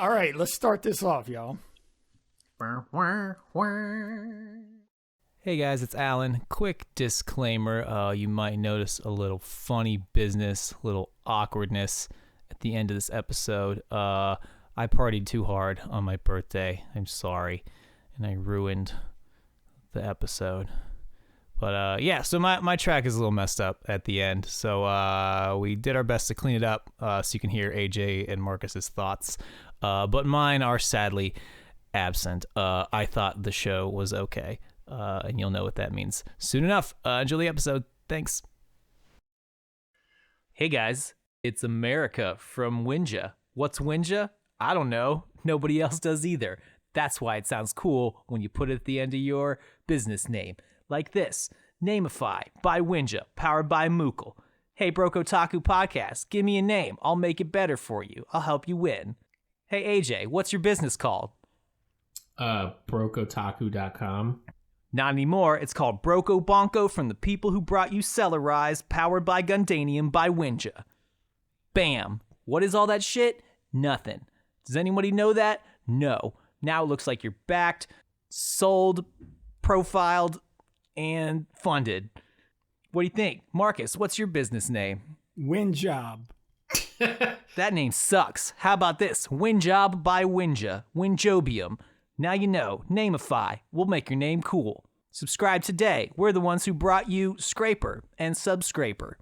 All right, let's start this off, y'all. Hey guys, it's Alan. Quick disclaimer, you might notice a little funny business, little awkwardness at the end of this episode. I partied too hard on my birthday. I'm sorry, and I ruined the episode. But yeah, so my track is a little messed up at the end. So we did our best to clean it up so you can hear AJ and Marcus's thoughts. But mine are sadly absent. I thought the show was okay. And you'll know what that means soon enough. Enjoy the episode. Thanks. Hey guys, it's America from Winja. What's Winja? I don't know. Nobody else does either. That's why it sounds cool when you put it at the end of your business name. Like this, Nameify by Winja, powered by Mookle. Hey, Broke Otaku Podcast, give me a name. I'll make it better for you. I'll help you win. Hey, AJ, what's your business called? BrokeOtaku.com. Not anymore. It's called Broco Bonko from the people who brought you Cellarize, powered by Gundanium by Winja. Bam. What is all that shit? Nothing. Does anybody know that? No. Now it looks like you're backed, sold, profiled, and funded. What do you think? Marcus, what's your business name? Winjob. That name sucks. How about this? Winjob by Winja. Winjobium. Now you know. Nameify. We'll make your name cool. Subscribe today. We're the ones who brought you Scraper and Subscraper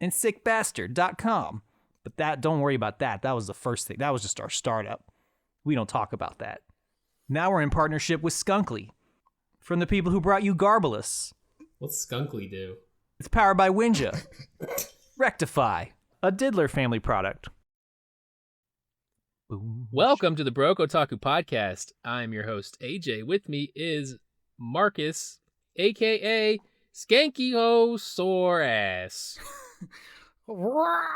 and sickbastard.com. But don't worry about that. That was the first thing. That was just our startup. We don't talk about that. Now we're in partnership with Skunkly from the people who brought you Garbalus. What's Skunkly do? It's powered by Winja. Rectify, a Diddler family product. Boom. Welcome to the Broke Otaku Podcast. I'm your host, AJ. With me is Marcus, a.k.a. Skanky Ho Sore Ass. Oh,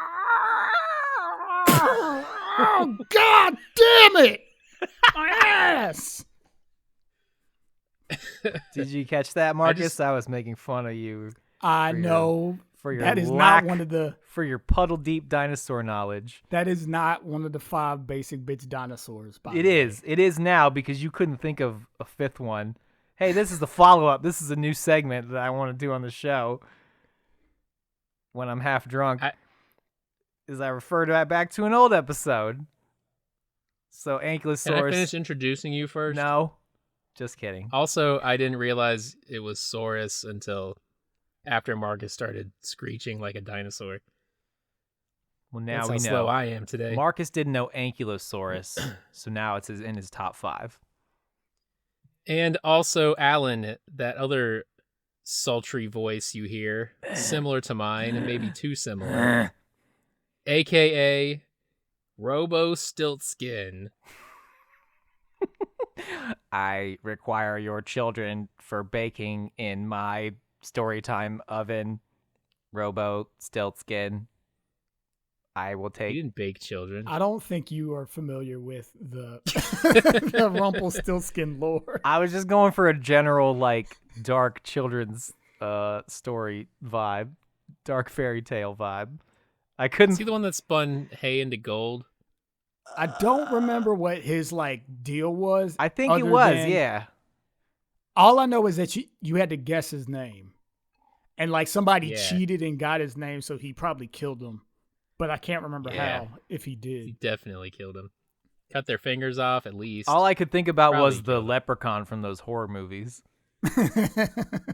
God damn it! My ass! Did you catch that, Marcus? I was making fun of you. I know. For your that is lack, not one of the. For your puddle deep dinosaur knowledge. That is not one of the 5 basic bitch dinosaurs. It is. It is now because you couldn't think of a 5th one. Hey, this is the follow-up. This is a new segment that I want to do on the show when I'm half drunk. I refer back to an old episode. So Ankylosaurus. Can I finish introducing you first? No. Just kidding. Also, I didn't realize it was Saurus until after Marcus started screeching like a dinosaur. Well, now That's we how know. slow I am today. Marcus didn't know Ankylosaurus, so now it's in his top 5. And also Alan, that other sultry voice you hear, similar to mine, and maybe too similar, a.k.a. Robo Stiltskin. I require your children for baking in my storytime oven. Robo Stiltskin. I will take. You didn't bake children. I don't think you are familiar with the the Rumpelstiltskin lore. I was just going for a general, like, dark children's story vibe, dark fairy tale vibe. I couldn't. Is he the one that spun hay into gold? I don't remember what his deal was. I think it was, yeah. All I know is that you had to guess his name. And somebody cheated and got his name, so he probably killed him. But I can't remember how, if he did. He definitely killed him. Cut their fingers off, at least. All I could think about was the leprechaun from those horror movies.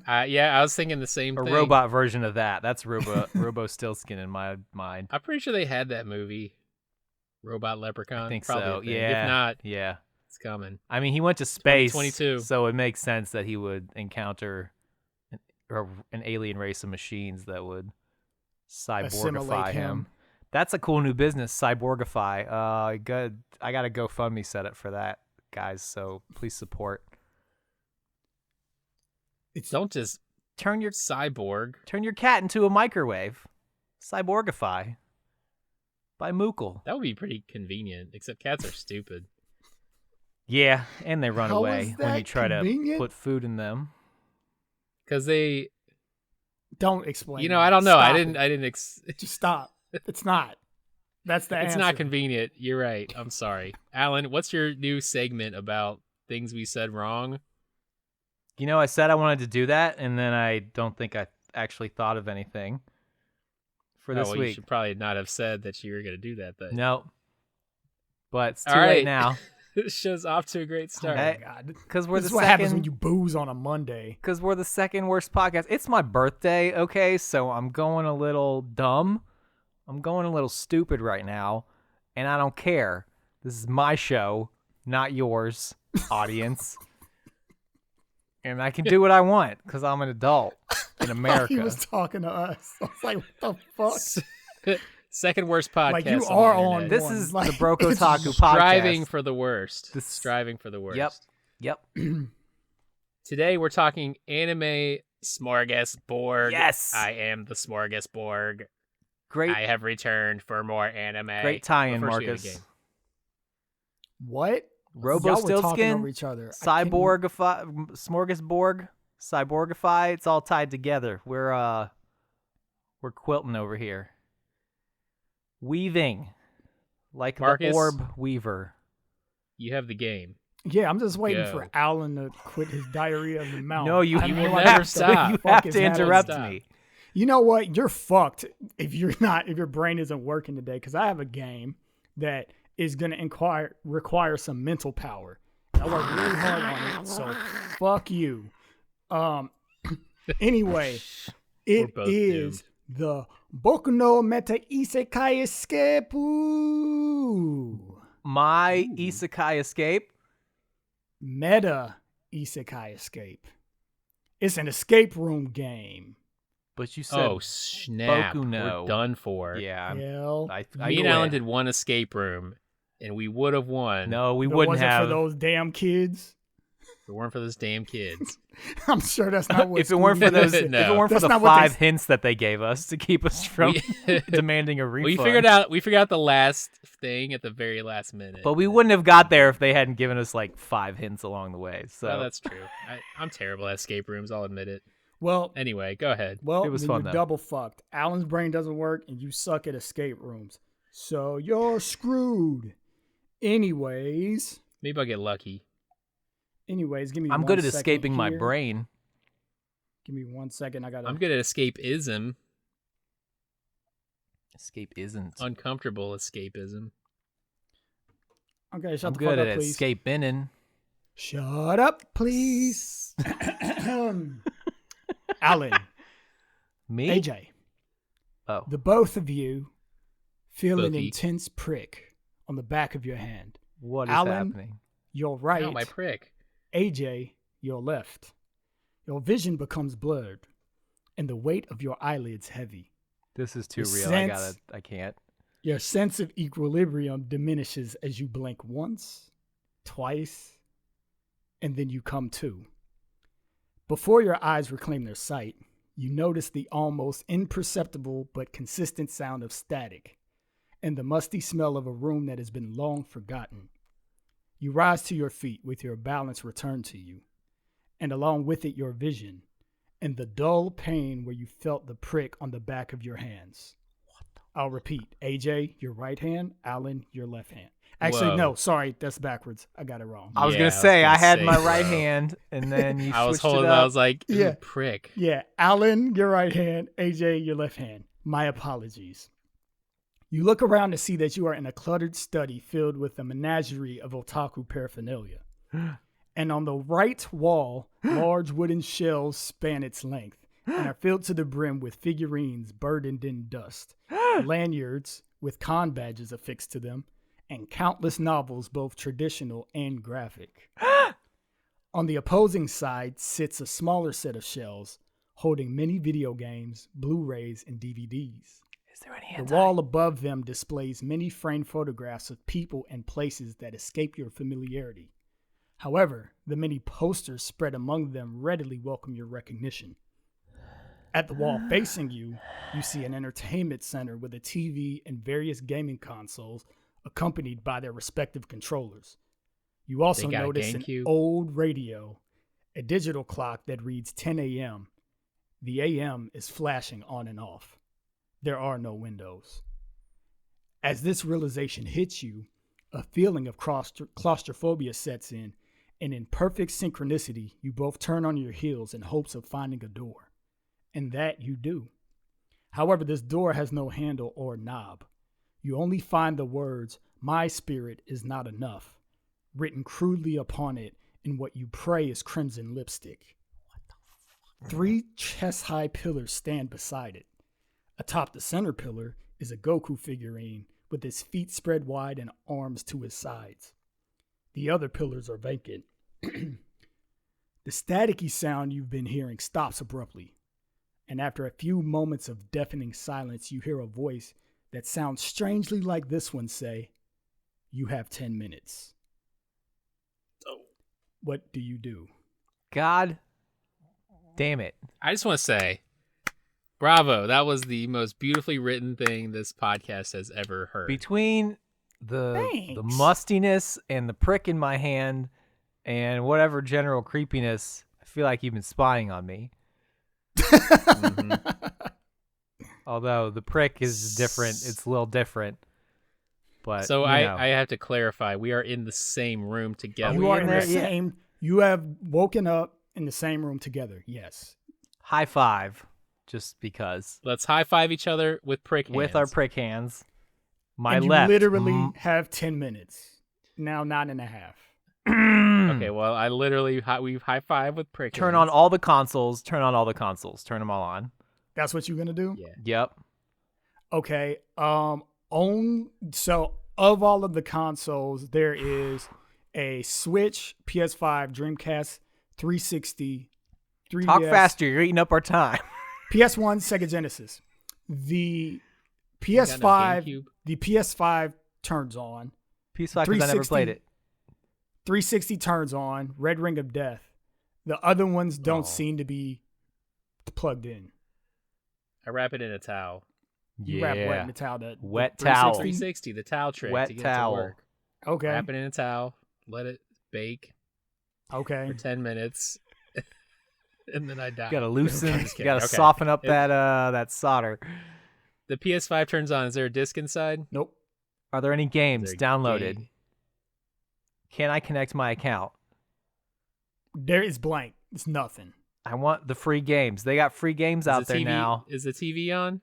Yeah, I was thinking the same thing. A robot version of that. That's Robo Stiltskin in my mind. I'm pretty sure they had that movie, Robot Leprechaun. I think Probably so. Yeah. If not, yeah, it's coming. I mean, he went to space, 2022. So it makes sense that he would encounter an alien race of machines that would cyborgify him. That's a cool new business, Cyborgify. I got a GoFundMe set up for that, guys. So please support. Don't just turn your cat into a microwave. Cyborgify by Mookle. That would be pretty convenient. Except cats are stupid. Yeah, and they run How away when you try convenient? to put food in them. Because they don't explain. I don't know. Stop I didn't. Just stop. It's not. That's the answer. It's not convenient. You're right. I'm sorry. Alan, what's your new segment about things we said wrong? I said I wanted to do that, and then I don't think I actually thought of anything for this week. You should probably not have said that you were going to do that, then. No. But it's too All right. late now. This show's off to a great start. Oh, my God. Because we're this the is what second... happens when you booze on a Monday. Because we're the second worst podcast. It's my birthday, okay? So I'm going a little dumb. I'm going a little stupid right now, and I don't care. This is my show, not yours, audience. And I can do what I want because I'm an adult in America. He was talking to us. I was like, what the fuck? Second worst podcast. Like, you are on. This one. is like, the Broke Otaku podcast. Striving for the worst. Striving for the worst. Yep. Today we're talking anime Smorgas Borg. Yes. I am the Smorgas Borg. Great. I have returned for more anime. Great tie-in, Marcus. What? Robo Y'all were talking Stiltskin, over each other. Smorgasborg, Cyborgify. It's all tied together. We're quilting over here. Weaving. Like Marcus, the orb weaver. You have the game. Yeah, I'm just waiting Go. for Alan to quit his diarrhea of the mouth. No, you I have will no never idea stop. You what have the fuck to is happening. interrupt Stop. me. You know what? You're fucked if your brain isn't working today, because I have a game that is going to require some mental power. I work really hard on it, so fuck you. Anyway, it both is the Boku no Meta Isekai Escape. My Isekai Escape. Meta Isekai Escape. It's an escape room game. But you said Oh, snap. Boku no. We're done for. Yeah. Hell, I Me and quit. Alan did one escape room, and we would have won. No, we if it wouldn't wasn't have. for those damn kids. If it weren't for those damn kids. I'm sure that's not what. If it weren't for Scooby-Doo those, said. if No. it weren't for That's the not what they 5 hints that they gave us to keep us from demanding a refund. We figured out the last thing at the very last minute. But we wouldn't have got there if they hadn't given us like 5 hints along the way. So Well, that's true. I'm terrible at escape rooms. I'll admit it. Well, Anyway, go ahead. well, It was then fun, you're though. double fucked. Alan's brain doesn't work, and you suck at escape rooms, so you're screwed. Anyways, Maybe I'll get lucky. give me. I'm 1 good at second escaping my here. brain. Give me 1 second. I got. I'm good at escapism. Escape isn't. Uncomfortable escapism. Okay, shut I'm the good fuck at up, please. escaping. Shut up, please. Alan, Me? AJ, Oh. the both of you feel an Bookie. intense prick on the back of your hand. What is Alan, happening? Your right. Ow, my prick. AJ, your left. Your vision becomes blurred, and the weight of your eyelids heavy. This is too the real. sense- I can't. Your sense of equilibrium diminishes as you blink once, twice, and then you come to. Before your eyes reclaim their sight, you notice the almost imperceptible but consistent sound of static and the musty smell of a room that has been long forgotten. You rise to your feet with your balance returned to you, and along with it your vision, and the dull pain where you felt the prick on the back of your hands. I'll repeat. AJ, your right hand. Alan, your left hand. Actually, Whoa. no, sorry, that's backwards. I got it wrong. I was Yeah, gonna I was say I gonna had say, my bro. right hand, and then you I was switched holding it up. I was like, ooh, Yeah. prick. Yeah, Alan, your right hand. AJ, your left hand. My apologies. You look around to see that you are in a cluttered study filled with a menagerie of otaku paraphernalia. And on the right wall, large wooden shelves span its length and are filled to the brim with figurines burdened in dust, lanyards with con badges affixed to them, and countless novels, both traditional and graphic. On the opposing side sits a smaller set of shelves holding many video games, Blu-rays, and DVDs. Is there any The wall above them displays many framed photographs of people and places that escape your familiarity. However, the many posters spread among them readily welcome your recognition. At the wall facing you, you see an entertainment center with a TV and various gaming consoles accompanied by their respective controllers. You also They got a notice an GameCube? old radio, a digital clock that reads 10 a.m. The AM is flashing on and off. There are no windows. As this realization hits you, a feeling of claustrophobia sets in, and in perfect synchronicity, you both turn on your heels in hopes of finding a door. And that you do. However, this door has no handle or knob. You only find the words, "My spirit is not enough," written crudely upon it in what you pray is crimson lipstick. What the fuck? 3 chest-high pillars stand beside it. Atop the center pillar is a Goku figurine with his feet spread wide and arms to his sides. The other pillars are vacant. The staticky sound you've been hearing stops abruptly, and after a few moments of deafening silence, you hear a voice that sounds strangely like this one say, "You have 10 minutes. What do you do? God damn it. I just want to say, bravo. That was the most beautifully written thing this podcast has ever heard. Between the Thanks. mustiness and the prick in my hand and whatever general creepiness, I feel like you've been spying on me. Although the prick is different. It's a little different. But So you know. I have to clarify. We are in the same room together. You are in in there? the Yeah. same. You have woken up in the same room together. Yes. High five, just because. Let's high five each other with prick hands. With our prick hands. My And you left. literally have 10 minutes. Now 9.5. Okay, well, I literally we high five with prick Turn hands. on all the consoles. Turn on all the consoles. Turn them all on. That's what you're gonna do? Yeah. Yep. Okay. So of all of the consoles, there is a Switch, PS5, Dreamcast, 360, 3DS, Talk faster. You're eating up our time. PS1, Sega Genesis. The You got no PS5, GameCube? the PS5 turns on. PS5 because I never 360. played it. 360 turns on. Red Ring of Death. The other ones don't Oh. seem to be plugged in. I wrap it in a towel. You wrap what in the towel? Wet towel. 360, the towel tray Wet to get towel. it to work. Okay. Wrap it in a towel. Let it bake Okay. for 10 minutes. And then I die. You gotta loosen. I'm You just kidding. gotta Okay. soften up that solder. The PS5 turns on. Is there a disc inside? Nope. Are there any games Is there a downloaded? game? Can I connect my account? There is blank. It's nothing. I want the free games. They got free games Is out the there TV now. Is the TV on?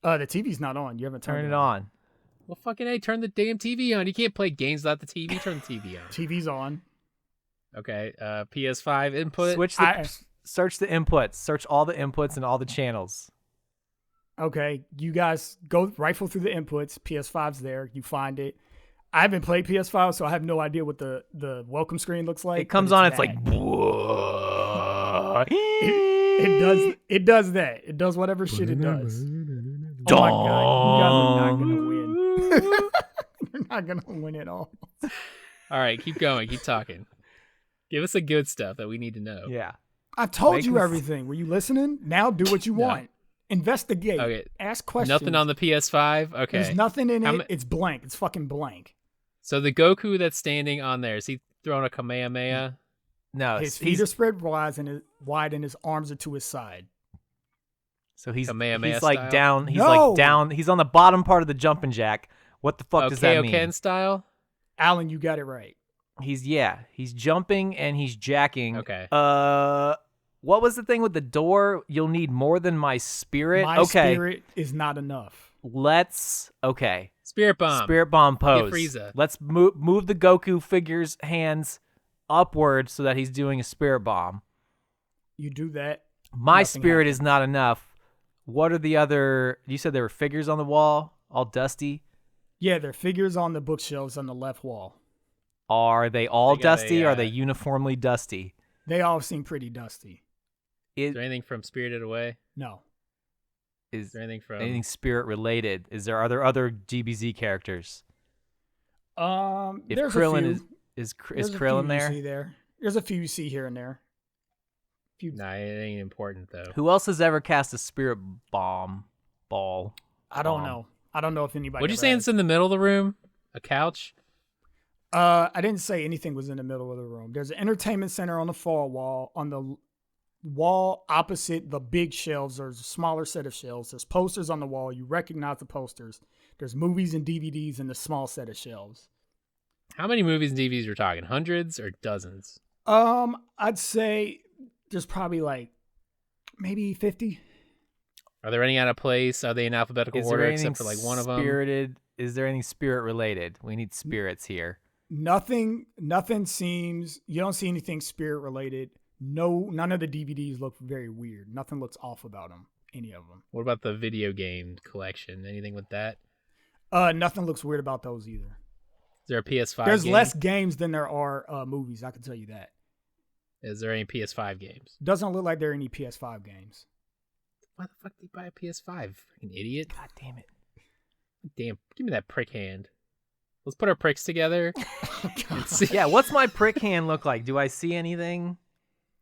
The TV's not on. You haven't Turn turned it on. Well, fucking A, turn the damn TV on. You can't play games without the TV. Turn the TV on. TV's on. Okay, PS5 input. Switch the search the inputs. Search all the inputs and all the channels. Okay, you guys go rifle through the inputs. PS5's there. You find it. I haven't played PS5, so I have no idea what the welcome screen looks like. It comes but on. It's that. like. It does that. It does whatever shit it does. Oh my god, you guys are not gonna win. You're not gonna win at all. All right, keep going. Keep talking. Give us the good stuff that we need to know. Yeah. I told Make you this- everything. Were you listening? Now do what you No. want. Investigate. Okay. Ask questions. Nothing on the PS5? Okay. There's nothing in How it. ma- It's blank. It's fucking blank. So the Goku that's standing on there, is he throwing a Kamehameha? No. His feet are spread wide and his arms are to his side. So he's Kamehameha like style? down. He's No. like down. He's on the bottom part of the jumping jack. What the fuck does that mean? Kaioken style? Alan, you got it right. He's jumping and he's jacking. Okay. What was the thing with the door? You'll need more than my spirit. My okay. spirit is not enough. Okay. Spirit Bomb. Spirit bomb pose. Frieza. Let's move the Goku figure's hands upward so that he's doing a spirit bomb. You do that. My Nothing spirit is not enough. What are the other? You said there were figures on the wall, all dusty. Yeah, there are figures on the bookshelves on the left wall. Are they all They got dusty? a, Or are they uniformly dusty? They all seem pretty dusty. Is there anything from Spirited Away? No. Is there anything from... anything spirit related? Are there other GBZ characters? If There's Krillin a few. is There's a Krillin few you there? see there? There's a few you see here and there. Nah, it ain't important, though. Who else has ever cast a spirit ball? I don't Bomb. know. I don't know if anybody. What'd you ever say has. it's in the middle of the room? A couch? I didn't say anything was in the middle of the room. There's an entertainment center on the far wall, on the wall opposite the big shelves. There's a smaller set of shelves. There's posters on the wall. You recognize the posters. There's movies and DVDs in the small set of shelves. How many movies and DVDs we're talking? Hundreds or dozens? I'd say there's probably like maybe 50. Are there any out of place? Are they in alphabetical Is order there anything except for like one of them? spirited? Is there any spirit related? We need spirits here. Nothing seems, you don't see anything spirit related. No, none of the DVDs look very weird. Nothing looks off about them, any of them. What about the video game collection? Anything with that? Nothing looks weird about those either. Is there a PS5 There's game? less games than there are movies, I can tell you that. Is there any PS5 games? Doesn't look like there are any PS5 games. Why the fuck did you buy a PS5? Fucking idiot. God damn it. Damn, give me that prick hand. Let's put our pricks together. and see. Yeah, what's my prick hand look like? Do I see anything?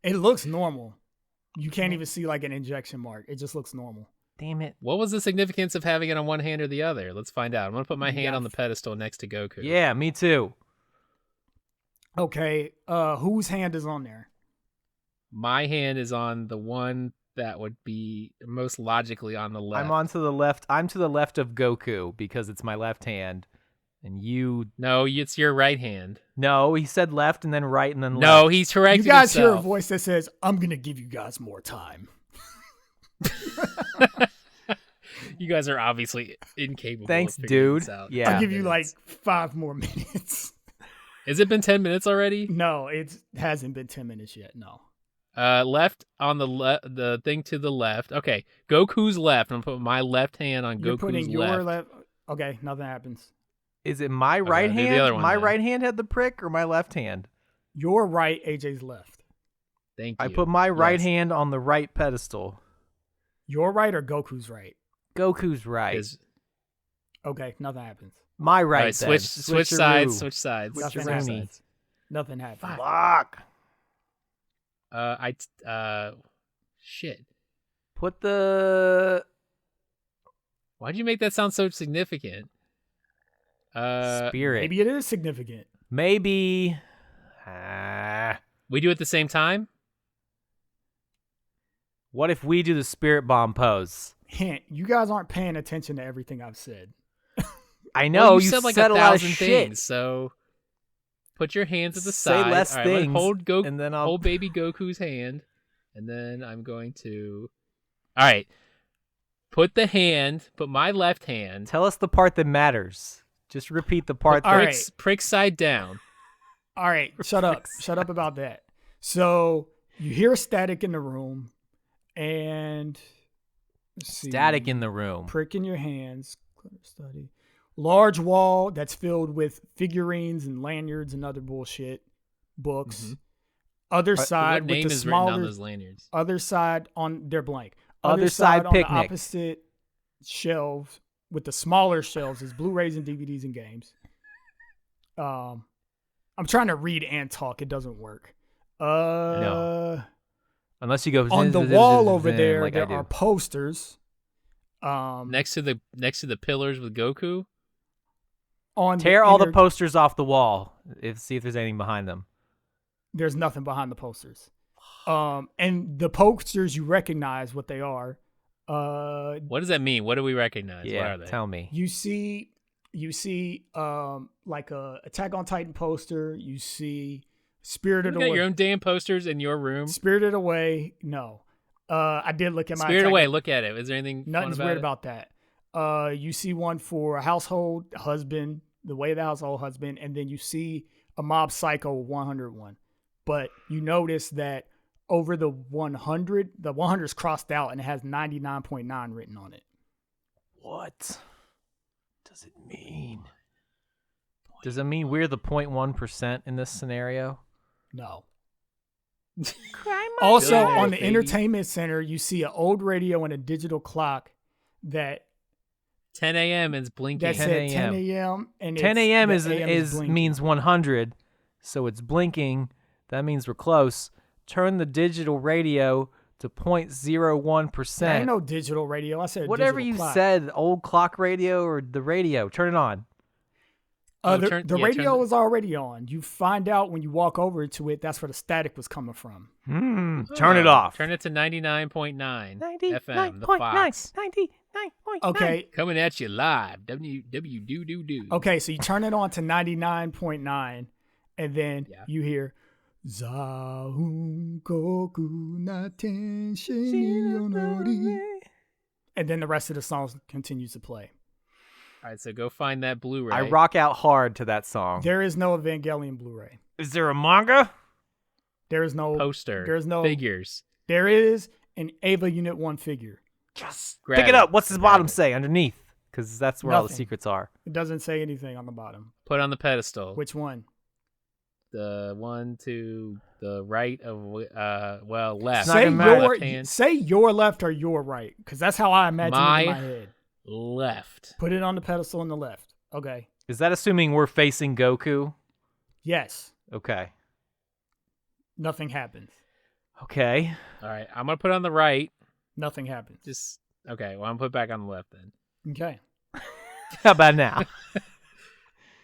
It looks normal. You can't even see like an injection mark. It just looks normal. Damn it. What was the significance of having it on one hand or the other? Let's find out. I'm going to put my hand Yeah. on the pedestal next to Goku. Yeah, me too. Okay, whose hand is on there? My hand is on the one that would be most logically on the left. I'm on to the left. I'm to the left of Goku because it's my left hand. And you... No, it's your right hand. No, he said left and then right and then left. No, he's correcting You guys hear a himself. voice that says, I'm going to give you guys more time. You guys are obviously incapable. Thanks, of figuring dude. this out. Yeah. I'll give you like 5 more minutes. Has it been 10 minutes already? No, it hasn't been 10 minutes yet. No. Left on the thing to the left. Okay, Goku's left. I'm putting my left hand on You're Goku's putting your left. left. Okay, nothing happens. Is it my right do the hand? other one My then. right hand had the prick or my left hand? Your right, AJ's left. Thank you. I put my right Yes. hand on the right pedestal. Your right or Goku's right? Goku's right. Is- Okay, nothing happens. My All right. right, then. switch sides. Switcheroo. Switch sides. Nothing Switch happens. sides. Nothing happens. Fuck. Shit. Put the Why'd you make that sound so significant? spirit. Maybe it is significant. Maybe. We do it at the same time. What if we do the spirit bomb pose? Hint, you guys aren't paying attention to everything I've said. I know Well, you said like said a lot of 1,000 shit. things. So put your hands at the Say side. less All right, I'm gonna things, hold and then I'll hold baby Goku's hand, and then I'm going to. All right. Put my left hand. tell us the part that matters. Just repeat the part All that right. Prick side down. All right, shut up. Shut up about that. So you hear static in the room, and let's see. static in the room. Prick in your hands. Clutter study. Large wall that's filled with figurines and lanyards and other bullshit. Books. Mhm. Other What side name with the is written on smaller. those lanyards? Other side on they're blank. Other side on the picnic. opposite shelves with the smaller shelves is Blu-rays and DVDs and games. I'm trying to read and talk. It doesn't work. No. Unless you go On the wall over there, like I there do. are posters. Next to the pillars with Goku. On Tear all the inner- posters off the wall. See if there's anything behind them. There's nothing behind the posters. And the posters you recognize what they are. What does that mean? What do we recognize? What Yeah, are they? Uh, tell me. You see like a Attack on Titan poster. You see Spirited You got Away. your own damn posters in your room. Spirited Away. No. I did look at my Spirit Attack- Away. Look at it. Is there anything Nothing's fun weird about about that. You see one for a household husband, the way of the household husband, and then you see a Mob Psycho 101. But you notice that over the 100, the 100 is crossed out and it has 99.9 written on it. What does it mean? Does it mean we're the 0.1% in this scenario? No. Cry Also, God, on the baby. entertainment center, you see an old radio and a digital clock that 10 a.m. is blinking. that 10 said 10 a.m. a.m. and 10 it's- a.m. the is blinking. means 100, so it's blinking. That means we're close. Turn the digital radio to There ain't 0.01%. no digital radio. I said Whatever digital you clock. said, old clock radio or the radio, turn it on. The radio is already on. You find out when you walk over to it, that's where the static was coming from. Turn it off. Turn it to 99.9 FM, the Fox. 99.9. Okay. Coming at you live. WWDO. Okay, so you turn it on to 99.9, and then you hear Zahun Koku na Tenshin Yonori. And then the rest of the song continues to play. All right, so go find that Blu-ray. I rock out hard to that song. There is no Evangelion Blu-ray. Is there a manga? There is no poster. There's no figures. There is an Ava Unit 1 figure. Just pick it up. What's his bottom say underneath? Because that's where all the secrets are. It doesn't say anything on the bottom. Put on the pedestal. Which one? The one to the right of left. Say your left or your right, because that's how I imagine it in my head. Left. Put it on the pedestal on the left. Okay. Is that assuming we're facing Goku? Yes. Okay. Nothing happens. Okay. All right, I'm gonna put on the right. Nothing happens. Okay. Well, I'm gonna put back on the left then. Okay. How about now?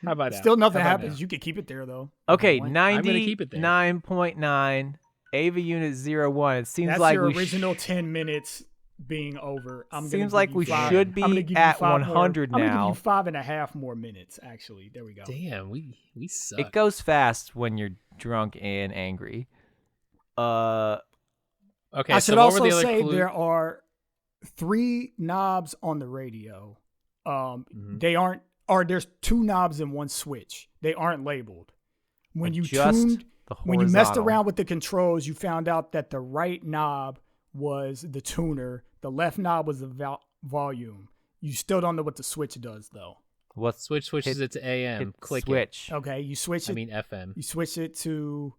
How about now? Still nothing happens. Now? You can keep it there though. Okay, 99.9 Ava Unit 01. It seems that's like your original 10 minutes being over. Seems like we should be at 100 now. I'm gonna give you 5.5 more minutes. Actually, there we go. Damn, we suck. It goes fast when you're drunk and angry. Okay. I should also say there are 3 knobs on the radio. They aren't. Or there's 2 knobs and 1 switch. They aren't labeled. When you messed around with the controls, you found out that the right knob was the tuner. The left knob was the volume. You still don't know what the switch does, though. What switches it to AM? Click switch. It. Okay, you switch it. I mean FM. You switch it to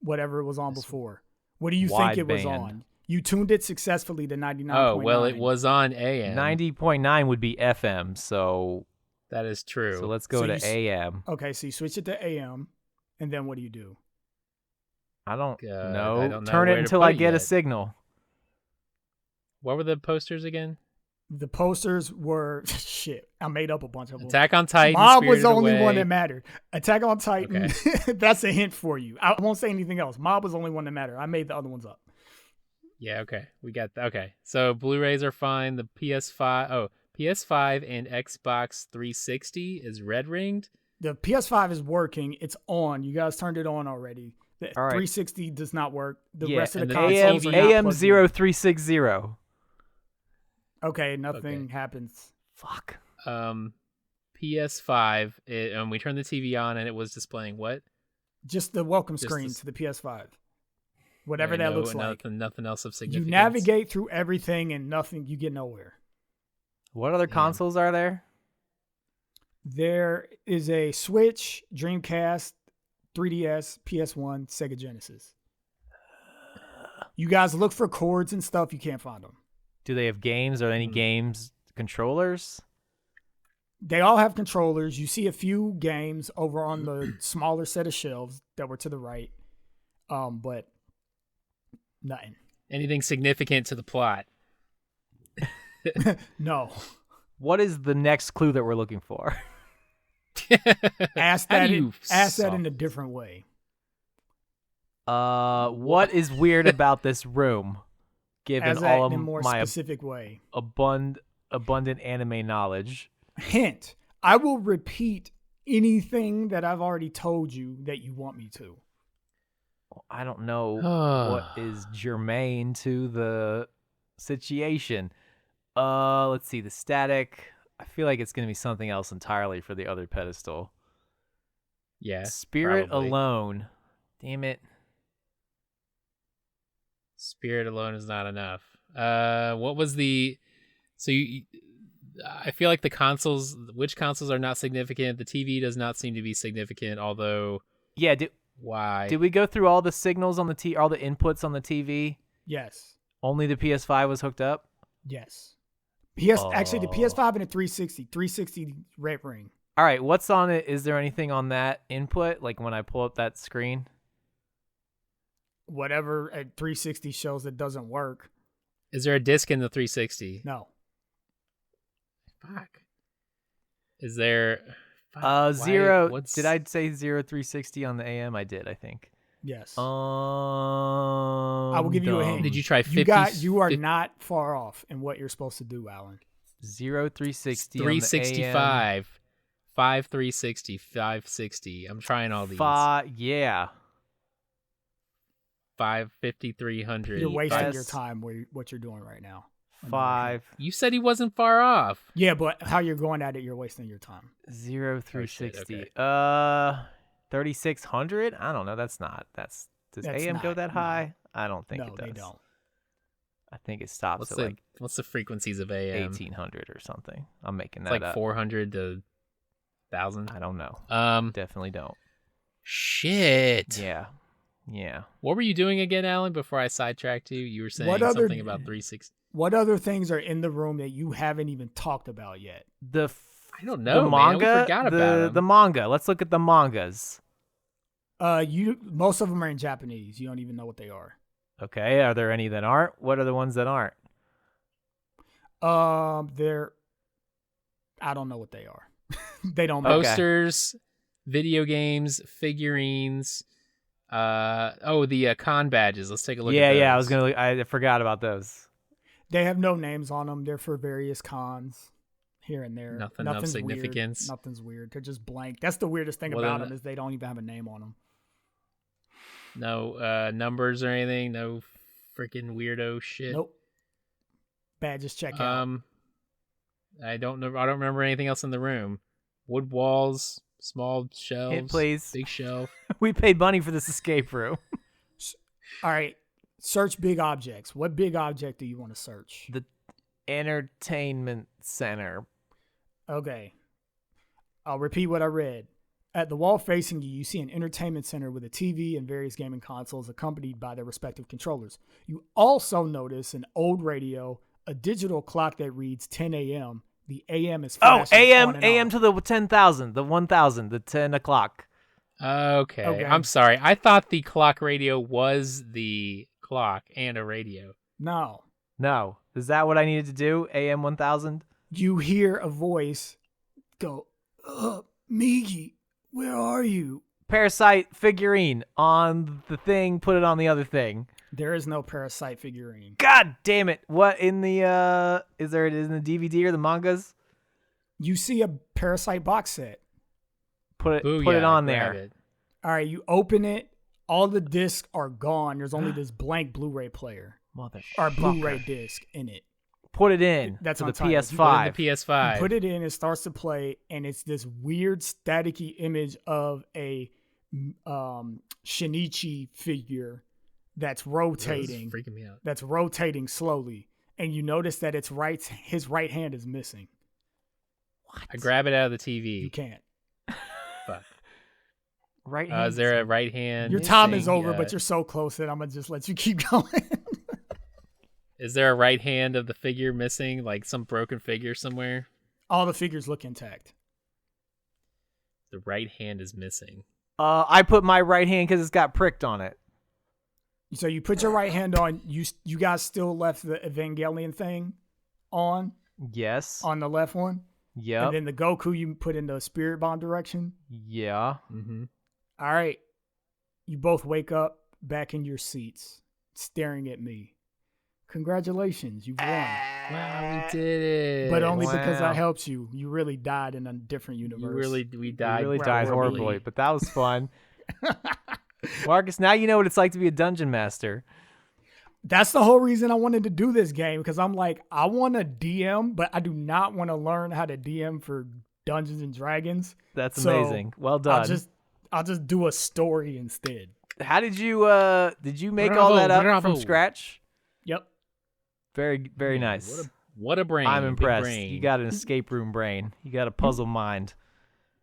whatever it was on before. What do you think it was on? You tuned it successfully to 99.9. Oh, well, it was on AM. 90.9 would be FM, so... That is true. So let's go to AM. Okay, so you switch it to AM, and then what do? I don't know. I don't know Turn it until I get a signal. What were the posters again? The posters were shit. I made up a bunch of them. Attack on Titan. Mob was the only one that mattered. Attack on Titan. Okay. That's a hint for you. I won't say anything else. Mob was the only one that mattered. I made the other ones up. Yeah. Okay. We got. Okay. So Blu-rays are fine. The PS5. Oh. PS5 and Xbox 360 is red ringed. The PS5 is working. It's on. You guys turned it on already. The 360 does not work. The rest of the consoles are AM360. Okay, nothing happens. Fuck. PS5. We turned the TV on and it was displaying what? Just the welcome screen to the PS5. Whatever that looks like. Nothing else of significance. You navigate through everything and nothing. You get nowhere. What other consoles are there? There is a Switch, Dreamcast, 3DS, PS1, Sega Genesis. You guys look for cords and stuff. You can't find them. Do they have games? Are any games controllers? They all have controllers. You see a few games over on the smaller set of shelves that were to the right. But nothing. Anything significant to the plot? No. What is the next clue that we're looking for? Ask that in a different way. What is weird about this room? Given all of my specific way. Abundant anime knowledge. Hint. I will repeat anything that I've already told you that you want me to. I don't know what is germane to the situation. Let's see, the static. I feel like it's going to be something else entirely for the other pedestal. Yeah. Spirit probably. alone. Damn it. Spirit alone is not enough. What was the... So I feel like the consoles, which consoles are not significant? The TV does not seem to be significant, although... Yeah, why? Did we go through all the signals on the all the inputs on the TV? Yes. Only the PS5 was hooked up? Yes. Actually, the PS5 and the 360. 360 red ring. All right, what's on it? Is there anything on that input? Like when I pull up that screen? Whatever at 360 shows that doesn't work. Is there a disc in the 360? No. Fuck. Is there... Zero. What's... Did I say 0360 on the AM? I did, I think. Yes. I I will give you a hint. Did you try 50? You are not far off in what you're supposed to do, Alan. 0360 365. 5360, 560. I'm trying all these. Yeah. 55300. You're wasting Yes. your time what you're doing right now. 5 You said he wasn't far off. Yeah, but how you're going at it, you're wasting your time. 0360. okay. 3600? I don't know. Does That's AM go not, that no. high? I don't think No, it does. they don't. I think it stops What's at what's the frequencies of AM? 1800 or something. I'm making It's that like up. 400 to 1000. I don't know. Definitely don't. Shit. Yeah. What were you doing again, Alan? Before I sidetracked you, you were saying What other- something about 360. What other things are in the room that you haven't even talked about yet? I don't know, the man. manga. We forgot about him. the manga. Let's look at the mangas. Most of them are in Japanese. You don't even know what they are. Okay. Are there any that aren't? What are the ones that aren't? I don't know what they are. They don't. Okay. Posters, video games, figurines. The con badges. Let's take a look at those. Yeah. I forgot about those. They have no names on them. They're for various cons here and there. Nothing of Nothing's significance. Weird. Nothing's weird. They're just blank. That's the weirdest thing Well, about then- them is they don't even have a name on them. No numbers or anything. No freaking weirdo shit. Nope. Badges check out. I don't know. I don't remember anything else in the room. Wood walls, small shelves, Hint, please. big shelf. We paid money for this escape room. All right. Search big objects. What big object do you want to search? The entertainment center. Okay. I'll repeat what I read. At the wall facing you, you see an entertainment center with a TV and various gaming consoles accompanied by their respective controllers. You also notice an old radio, a digital clock that reads 10 a.m. The a.m. is flashing on and AM off. to the 10,000, the 1,000, the 10 o'clock. Okay. I'm sorry. I thought the clock radio was the clock and a radio. No. No. Is that what I needed to do? AM 1,000? You hear a voice go, Migi, where are you? Parasite figurine on the thing, put it on the other thing. There is no Parasite figurine. God damn it. What in the, is it in the DVD or the mangas? You see a Parasite box set. Put it Booyah, on grab there. it. All right, you open it. All the discs are gone. There's only this blank Blu-ray player or Blu-ray disc in it. Put it in. That's to on the title. You Put PS5. in the PS5. You put it in, it starts to play, and it's this weird staticky image of a Shinichi figure that's rotating. This is freaking me out. That's rotating slowly, and you notice that his right hand is missing. I grab it out of the TV. You can't. Fuck. Right Is there a right hand? Your time is missing? over, but you're so close that I'm gonna just let you keep going. Is there a right hand of the figure missing? Like some broken figure somewhere? All the figures look intact. The right hand is missing. I put my right hand because it's got pricked on it. So you put your right hand on. You guys still left the Evangelion thing on Yes. the left one. Yep. And then the Goku you put in the spirit bomb direction. Yeah. Mm-hmm. All right. You both wake up back in your seats, staring at me. Congratulations, you've won. Wow, we did it. But only because I Wow. helped you. You really died in a different universe. We died. It really Wow, died horribly. horribly, but that was fun. Marcus, now you know what it's like to be a dungeon master. That's the whole reason I wanted to do this game, because I'm like, I want to DM, but I do not want to learn how to DM for Dungeons and Dragons. That's So, amazing. Well done. I'll just do a story instead. How did you make all Bravo, that up bravo. from scratch? Yep. Very, very nice. What a brain. I'm Big impressed. brain. You got an escape room brain. You got a puzzle mind.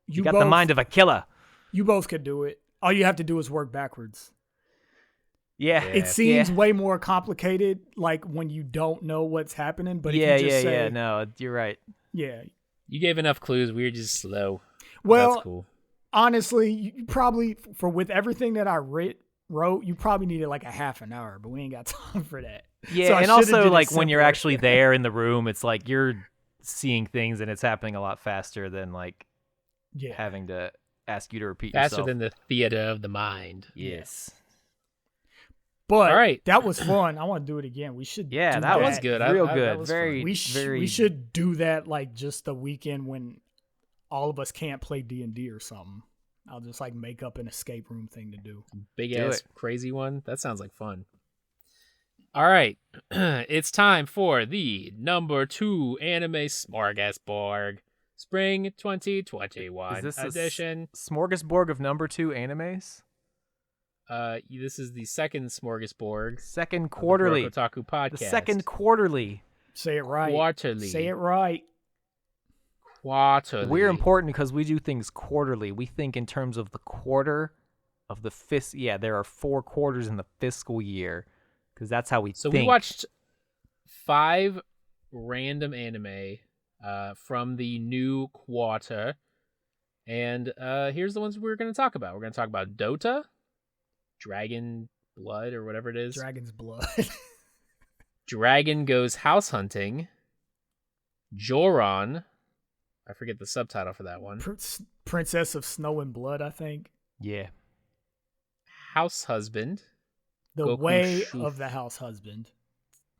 You got both, the mind of a killer. You both could do it. All you have to do is work backwards. Yeah. It seems way more complicated, like when you don't know what's happening. But yeah, if you just say, yeah. No, you're right. yeah. You gave enough clues. We were just slow. Well, That's cool. honestly, you probably with everything that I wrote, you probably needed like a half an hour, but we ain't got time for that. Yeah, So I and should've also did it like when you're simpler. actually there in the room, it's like you're seeing things and it's happening a lot faster than like Yeah. having to ask you to repeat Faster yourself. than the theater of the mind. Yes. But All right. that was fun. I want to do it again. We should. Yeah, do that was good. Real that good. was Very, fun. We very. should do that like just the weekend when all of us can't play D&D or something. I'll just like make up an escape room thing to do. Big Do ass it. crazy one. That sounds like fun. All right. It's time for the number 2 anime Smorgasbord Spring 2021 Is this edition. a smorgasbord of number 2 animes? This is the second Smorgasbord. Second quarterly. Of the Broke Otaku podcast. The second quarterly. Say it right. Quarterly. Say it right. Quarterly. We're important because we do things quarterly. We think in terms of the quarter of the Yeah, there are 4 quarters in the fiscal year because that's how we So think. we watched 5 random anime from the new quarter. And here's the ones we're going to talk about. We're going to talk about DOTA, Dragon Blood, or whatever it is. Dragon's blood. Dragon Goes House Hunting. Joran. I forget the subtitle for that one. Princess of Snow and Blood, I think. Yeah. Househusband. The Goku Way Shuf- of the House Husband.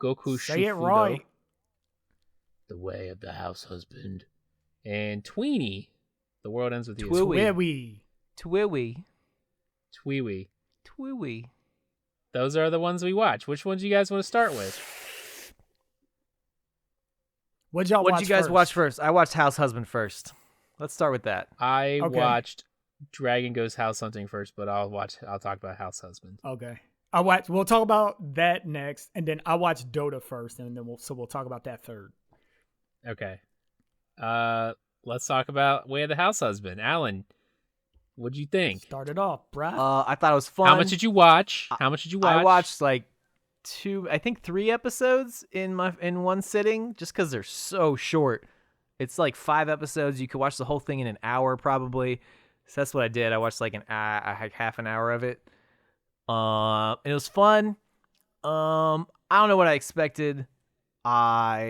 Goku Say it Shufudo. right. The Way of the House Husband. And Tweenie. The World Ends With You. Twiwi. Twiwi. Twiwi. Tweewee. Twiwi. Those are the ones we watch. Which ones do you guys want to start with? What'd y'all What watch did you guys first? watch first? I watched House Husband first. Let's start with that. I Okay. watched Dragon Goes House Hunting first, but I'll talk about House Husband. Okay. We'll talk about that next, and then I watched Dota first, and then we'll talk about that third. Okay. Let's talk about Way of the House Husband. Alan, what'd you think? Start it off, bruh. I thought it was fun. How much did you watch? How much did you watch? I watched like 3 episodes in one sitting, just because they're so short. It's like 5 episodes. You could watch the whole thing in an hour, probably. So that's what I did. I watched like half an hour of it. It was fun. I don't know what I expected. Are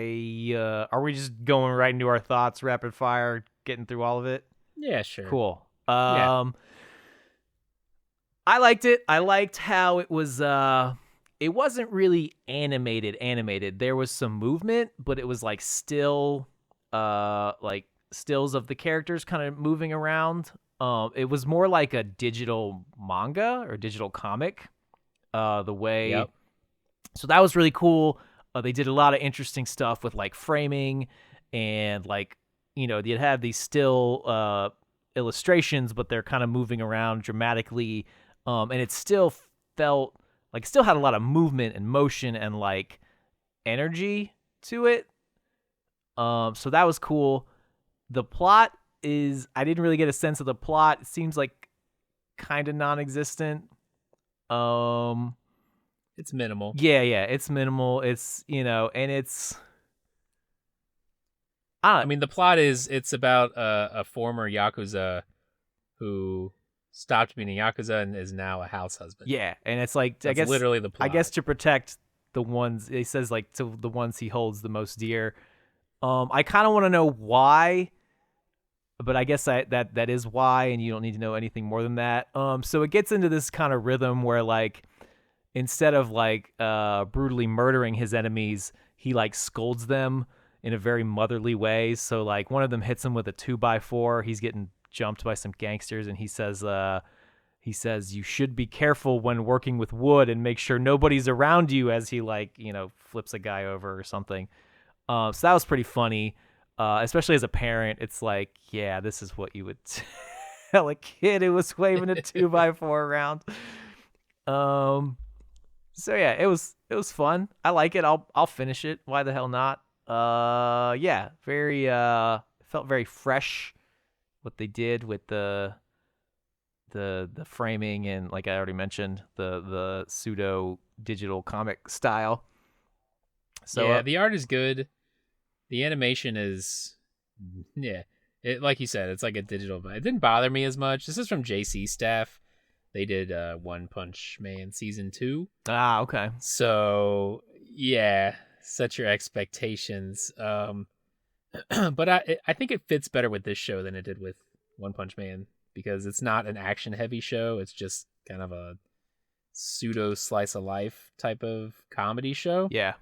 we just going right into our thoughts, rapid fire, getting through all of it? Yeah, sure. Cool. Yeah. I liked it. I liked how it was. It wasn't really animated. There was some movement, but it was like still, like stills of the characters kind of moving around. It was more like a digital manga or digital comic. The way. Yep. So that was really cool. They did a lot of interesting stuff with like framing and like, you'd have these still illustrations, but they're kind of moving around dramatically. And it still felt like still had a lot of movement and motion and like energy to it. So that was cool. The plot I didn't really get a sense of the plot. It seems like kind of non-existent. It's minimal. Yeah, it's minimal. It's, and it's I mean, the plot is it's about a former Yakuza who stopped being a Yakuza and is now a house husband. yeah, and it's like That's literally the plot. I guess to protect the ones he says like to the ones he holds the most dear. I kind of want to know why, but I guess that is why, and you don't need to know anything more than that. So it gets into this kind of rhythm where like instead of like brutally murdering his enemies, he like scolds them in a very motherly way. So like one of them hits him with a 2x4. He's getting jumped by some gangsters, and he says you should be careful when working with wood and make sure nobody's around you, as he like flips a guy over or something. So that was pretty funny, especially as a parent. It's like, yeah, this is what you would tell a kid who was waving a 2x4 around. So yeah, it was fun. I like it. I'll finish it. Why the hell not? Yeah, very felt very fresh what they did with the framing and, like I already mentioned, the pseudo digital comic style. So yeah, the art is good. The animation is, it, like you said, it's like a digital. It didn't bother me as much. This is from JC staff. They did One Punch Man season 2. okay. So yeah, set your expectations. But I think it fits better with this show than it did with One Punch Man, because it's not an action heavy show. It's just kind of a pseudo slice of life type of comedy show. Yeah.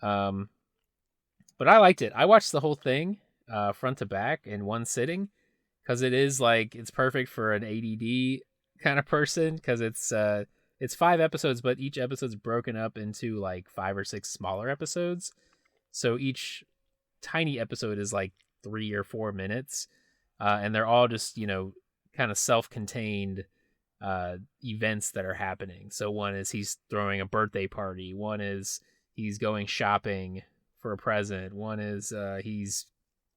But I liked it. I watched the whole thing front to back in one sitting, because it is like, it's perfect for an ADD kind of person, because it's 5 episodes, but each episode's broken up into like 5 or 6 smaller episodes. So each tiny episode is like 3 or 4 minutes, and they're all just, kind of self-contained events that are happening. So one is he's throwing a birthday party. One is he's going shopping for a present. One is he's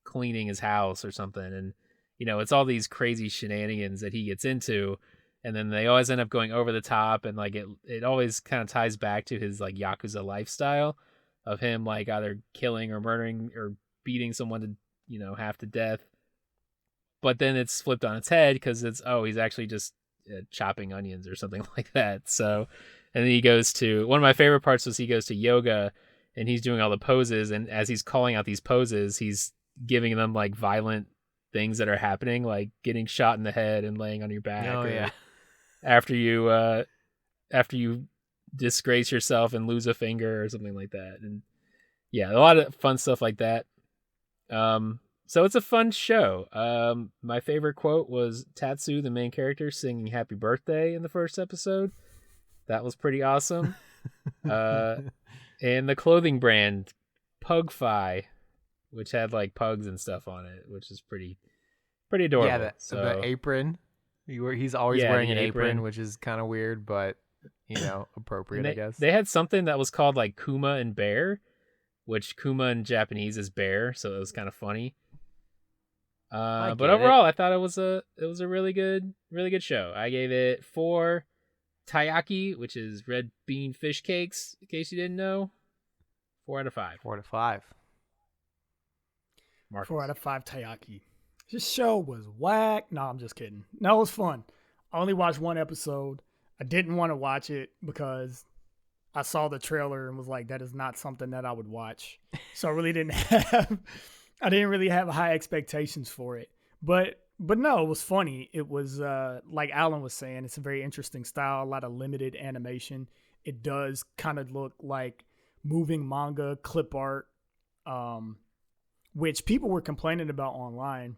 cleaning his house or something. And, it's all these crazy shenanigans that he gets into. And then they always end up going over the top. And like it always kind of ties back to his like Yakuza lifestyle of him like either killing or murdering or beating someone to, half to death. But then it's flipped on its head because he's actually just chopping onions or something like that. So, and then he goes to, one of my favorite parts was he goes to yoga and he's doing all the poses. And as he's calling out these poses, he's giving them like violent things that are happening, like getting shot in the head and laying on your back. Oh, yeah. After you disgrace yourself and lose a finger or something like that. And yeah, a lot of fun stuff like that. So it's a fun show. My favorite quote was Tatsu, the main character, singing Happy Birthday in the first episode. That was pretty awesome. And the clothing brand Pugfi, which had like pugs and stuff on it, which is pretty adorable. Yeah, the apron. He's always wearing an apron, which is kind of weird, but appropriate, I guess. They had something that was called like Kuma and Bear, which Kuma in Japanese is bear, so it was kind of funny. But overall, I thought it was a really good show. I gave it 4 taiyaki, which is red bean fish cakes, in case you didn't know. 4 out of 5. 4 out of 5. Marcus. 4 out of 5 taiyaki. This show was whack. No, I'm just kidding. No, it was fun. I only watched 1 episode. I didn't want to watch it because I saw the trailer and was like, that is not something that I would watch. So I really didn't have high expectations for it. But no, it was funny. It was like Alan was saying, it's a very interesting style, a lot of limited animation. It does kind of look like moving manga clip art, which people were complaining about online.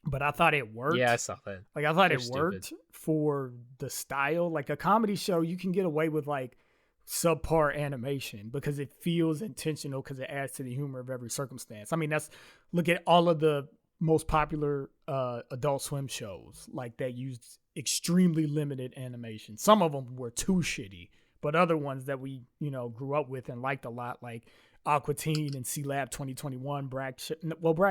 But I thought it worked. Yeah, I saw that. Like, I thought it worked for the style. Like, a comedy show, you can get away with, like, subpar animation because it feels intentional because it adds to the humor of every circumstance. I mean, look at all of the most popular Adult Swim shows, like, that used extremely limited animation. Some of them were too shitty, but other ones that we, grew up with and liked a lot, like Aqua Teen and C-Lab 2021, Brack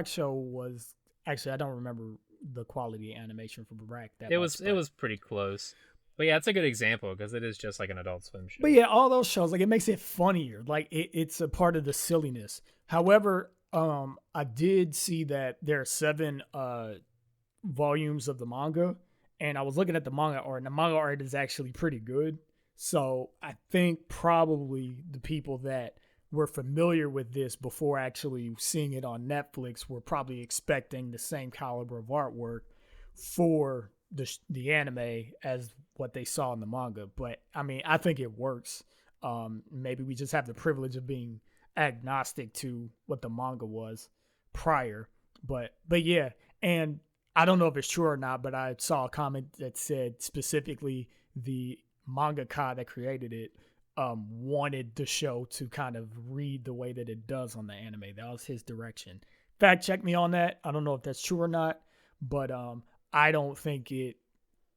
Show was... Actually, I don't remember the quality of animation for Brack. It was pretty close. But yeah, it's a good example because it is just like an Adult Swim show. But yeah, all those shows, like, it makes it funnier. Like, it's a part of the silliness. However, I did see that there are 7 volumes of the manga, and I was looking at the manga art, and the manga art is actually pretty good. So I think probably the people that were familiar with this before actually seeing it on Netflix were probably expecting the same caliber of artwork for the anime as what they saw in the manga. But I mean, I think it works. Maybe we just have the privilege of being agnostic to what the manga was prior. But yeah, and I don't know if it's true or not, but I saw a comment that said specifically the mangaka that created it wanted the show to kind of read the way that it does on the anime. That was his direction. Fact check me on that. I don't know if that's true or not, but I don't think it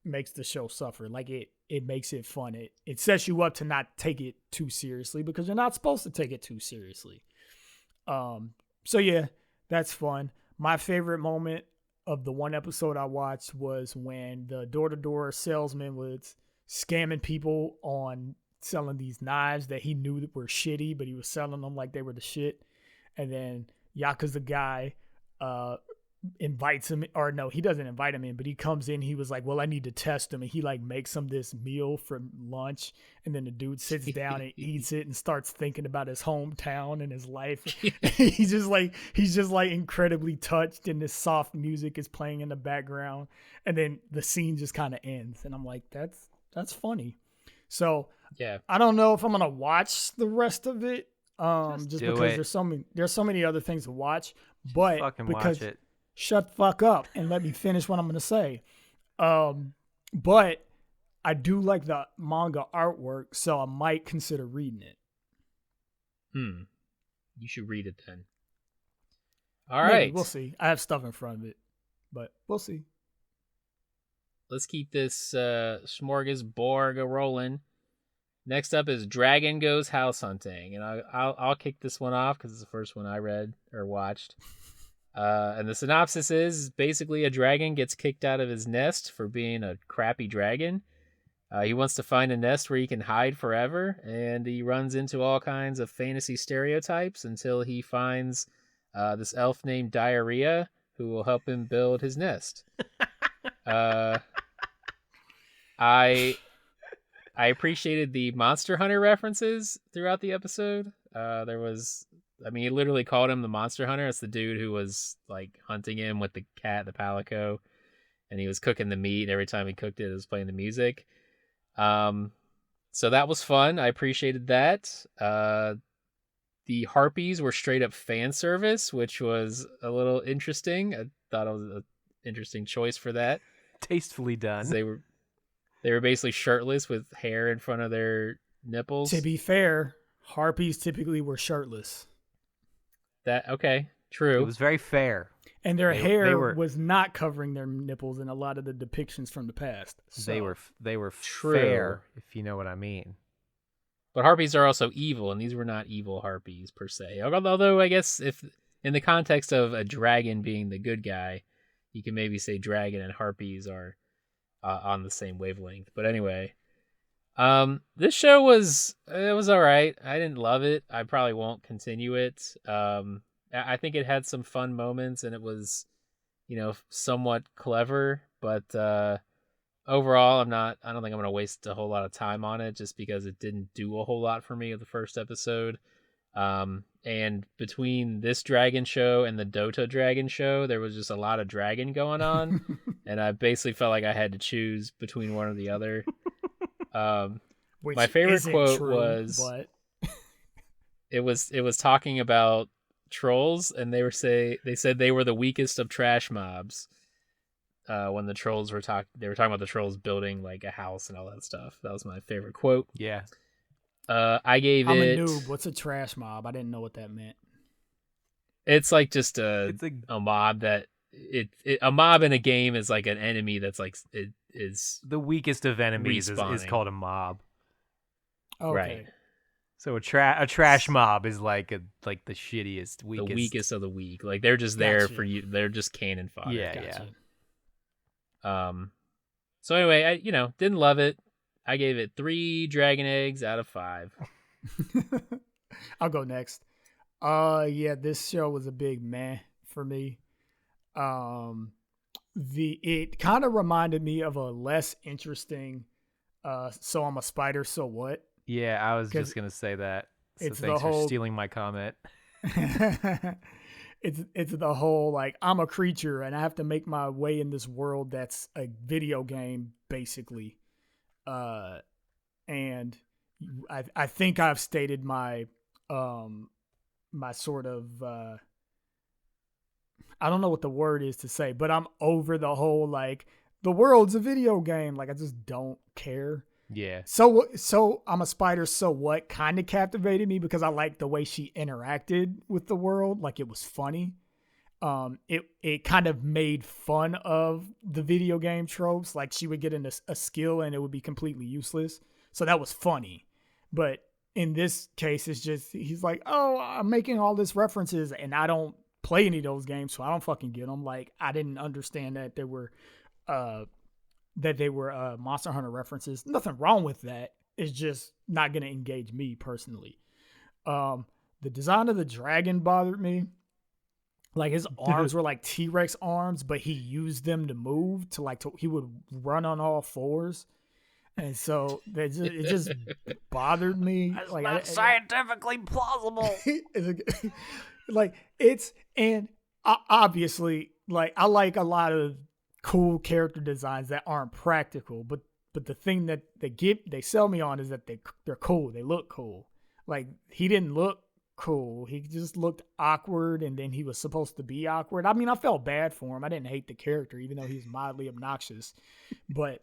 makes the show suffer. Like, it makes it fun. It sets you up to not take it too seriously because you're not supposed to take it too seriously. So yeah, that's fun. My favorite moment of the 1 episode I watched was when the door-to-door salesman was scamming people on selling these knives that he knew that were shitty, but he was selling them like they were the shit. And then Yakuza guy invites him, or no, he doesn't invite him in, but he comes in. He was like, well, I need to test him. And he like makes him this meal for lunch. And then the dude sits down and eats it and starts thinking about his hometown and his life. he's just like incredibly touched, and this soft music is playing in the background. And then the scene just kind of ends. And I'm like, that's funny. So Yeah. I don't know if I'm going to watch the rest of it. Just do because it. there's so many other things to watch, but Fucking because watch it. shut the fuck up and let me finish what I'm going to say. But I do like the manga artwork, so I might consider reading it. You should read it then. All Maybe, right. we'll see. I have stuff in front of it, but we'll see. Let's keep this Smorgas Borg rolling. Next up is Dragon Goes House Hunting, and I'll kick this one off because it's the first one I read or watched. And the synopsis is basically a dragon gets kicked out of his nest for being a crappy dragon. He wants to find a nest where he can hide forever, and he runs into all kinds of fantasy stereotypes until he finds this elf named Diarrhea who will help him build his nest. I appreciated the Monster Hunter references throughout the episode. He literally called him the Monster Hunter. It's the dude who was like hunting him with the cat, the palico, and he was cooking the meat. And every time he cooked it, it was playing the music. So that was fun. I appreciated that. The harpies were straight up fan service, which was a little interesting. I thought it was an interesting choice for that. Tastefully done. They were basically shirtless with hair in front of their nipples. To be fair, harpies typically were shirtless. True. It was very fair. And their They hair were- was not covering their nipples in a lot of the depictions from the past. So. They were True. fair, if you know what I mean. But harpies are also evil, and these were not evil harpies per se. Although I guess if in the context of a dragon being the good guy, you can maybe say dragon and harpies are on the same wavelength. But anyway, this show was all right. I didn't love it. I probably won't continue it. I think it had some fun moments, and it was, somewhat clever. But overall, I don't think I'm gonna waste a whole lot of time on it just because it didn't do a whole lot for me of the first episode. And between this dragon show and the DOTA dragon show, there was just a lot of dragon going on, and I basically felt like I had to choose between one or the other. Which My favorite isn't quote true, was but... it was talking about trolls, and they said they were the weakest of trash mobs. When the trolls were they were talking about the trolls building like a house and all that stuff. That was my favorite quote. Yeah. I gave I'm it. a noob. What's a trash mob? I didn't know what that meant. It's like just a It's a mob that a mob in a game is like an enemy that's like it is the weakest of enemies is Respawning. called a mob. Okay. right. So a trash mob is like the shittiest, weakest. The weakest of the weak. Like they're just there Gotcha. for you. They're just cannon fodder. Yeah, Gotcha. So anyway, I didn't love it. I gave it 3 dragon eggs out of 5. I'll go next. Yeah, this show was a big meh for me. It kind of reminded me of a less interesting So I'm a Spider, So What? Yeah, I was just gonna say that. So it's the thanks for whole- stealing my comment. It's the whole like I'm a creature and I have to make my way in this world that's a video game basically. And I think I've stated my my sort of I don't know what the word is to say, but I'm over the whole like the world's a video game. Like I just don't care. Yeah. So I'm a Spider, So What kind of captivated me because I liked the way she interacted with the world. Like it was funny. It kind of made fun of the video game tropes. Like she would get in a skill and it would be completely useless. So that was funny. But in this case, it's just, he's like, oh, I'm making all these references and I don't play any of those games. So I don't fucking get them. Like I didn't understand that they were Monster Hunter references. Nothing wrong with that. It's just not going to engage me personally. The design of the dragon bothered me. Like his arms were like T-Rex arms, but he used them to move he would run on all fours. And so it just bothered me. That's Like not scientifically plausible. Obviously, like I like a lot of cool character designs that aren't practical, but the thing that they sell me on is that they're cool. They look cool. Like he didn't look cool. He just looked awkward, and then he was supposed to be awkward. I mean, I felt bad for him. I didn't hate the character, even though he's mildly obnoxious. But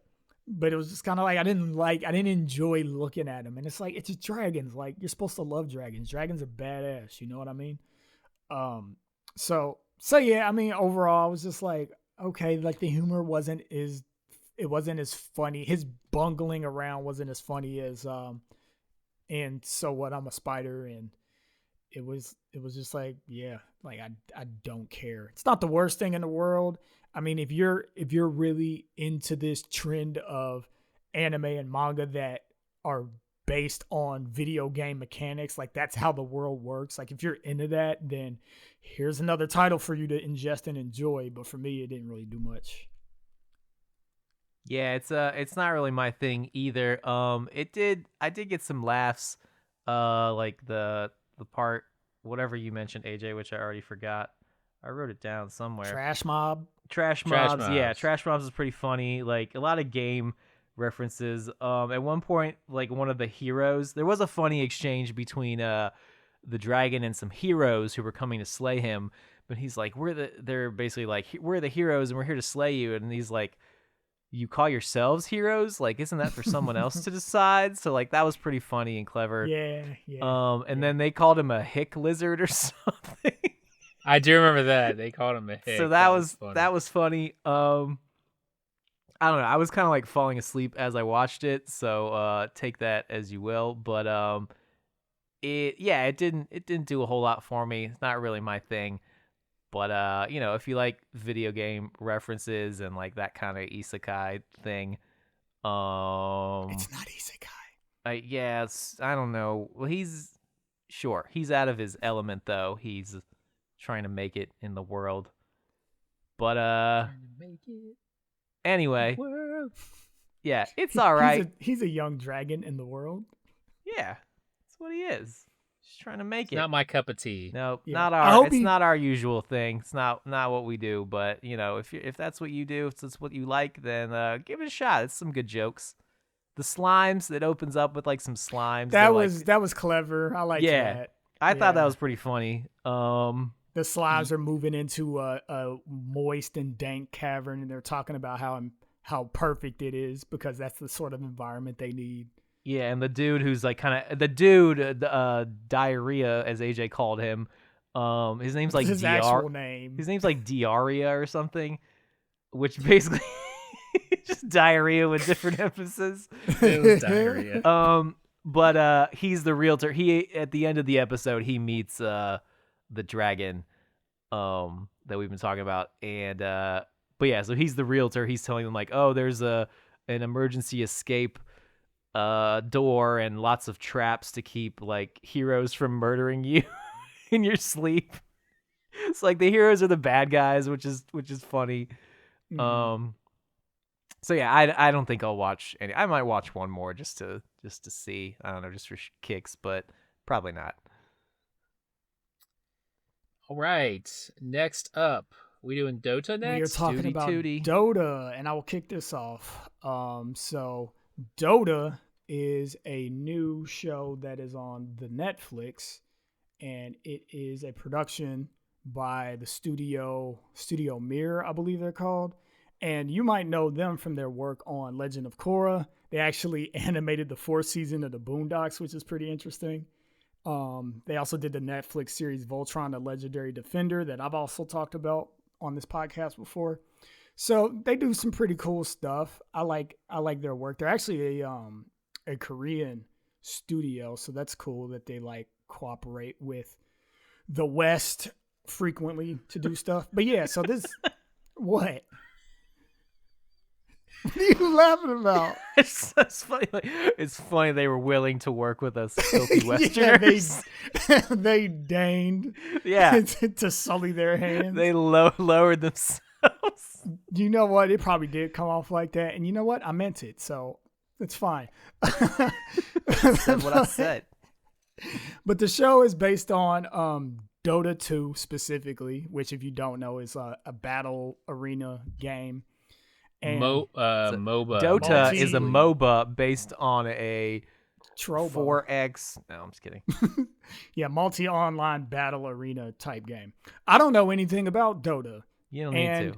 it was just kind of like I didn't enjoy looking at him. And it's like it's just dragons. Like you're supposed to love dragons. Dragons are badass. You know what I mean? So yeah. I mean, overall, I was just like, okay, like the humor wasn't as funny. His bungling around wasn't as funny as and so what? I'm a spider, and it was just like, yeah, like I don't care. It's not the worst thing in the world. I mean, if you're really into this trend of anime and manga that are based on video game mechanics, like that's how the world works. Like if you're into that, then here's another title for you to ingest and enjoy. But for me, it didn't really do much. Yeah, it's not really my thing either. I did get some laughs, like the part whatever you mentioned, AJ, which I already forgot. I wrote it down somewhere. Trash mobs. Yeah, Trash Mobs is pretty funny. Like a lot of game references. At one point, like one of the heroes, there was a funny exchange between the dragon and some heroes who were coming to slay him. But he's like, they're basically like, we're the heroes and we're here to slay you. And he's like, you call yourselves heroes? Like, isn't that for someone else to decide? So like that was pretty funny and clever. Yeah. Then they called him a hick lizard or something. I do remember that. They called him a hick. So that was funny. I don't know. I was kind of like falling asleep as I watched it, so take that as you will. But it didn't do a whole lot for me. It's not really my thing. But if you like video game references and like that kind of isekai thing, it's not isekai. I don't know. Well, he's out of his element though. He's trying to make it in the world. But anyway, yeah, it's all right. He's a young dragon in the world. Yeah, that's what he is. Just trying to make it. Not my cup of tea. No, Yeah. not our usual thing. It's not what we do. But if that's what you do, if that's what you like, then give it a shot. It's some good jokes. The slimes, that opens up with like some slimes. That was clever. I like that. I thought that was pretty funny. The slimes are moving into a moist and dank cavern, and they're talking about how perfect it is because that's the sort of environment they need. Yeah, and the dude who's like diarrhea, as AJ called him. His name's like his actual name. His name's like Diarrhea or something, which basically just diarrhea with different emphasis. It was diarrhea. But he's the realtor. He at the end of the episode he meets the dragon that we've been talking about, and but yeah, so he's the realtor. He's telling them like, oh, there's an emergency escape door and lots of traps to keep like heroes from murdering you in your sleep. It's like the heroes are the bad guys, which is funny. Mm-hmm. So yeah, I don't think I'll watch any. I might watch one more just to see. I don't know, just for kicks, but probably not. Mm-hmm. All right. Next up, we doing DOTA next? We are talking about Tootie. DOTA, and I will kick this off. So DOTA is a new show that is on the Netflix, and it is a production by the studio Mirror, I believe they're called. And you might know them from their work on Legend of Korra. They actually animated the 4th season of the Boondocks, which is pretty interesting. They also did the Netflix series Voltron, the Legendary Defender, that I've also talked about on this podcast before. So they do some pretty cool stuff. I like their work. They're actually a Korean studio, so that's cool that they like cooperate with the West frequently to do stuff. But yeah, so this what? What are you laughing about? It's funny. Like, it's funny they were willing to work with us filthy Yeah, Westerners. they deigned Yeah, to sully their hands. they lowered themselves. You know what? It probably did come off like that. And you know what? I meant it. So it's fine. Said what I said. But the show is based on Dota 2 specifically, which if you don't know is a battle arena game. And MOBA. Dota is a MOBA based on a Trobo. 4X. No, I'm just kidding. Yeah, multi-online battle arena type game. I don't know anything about Dota. You don't need to.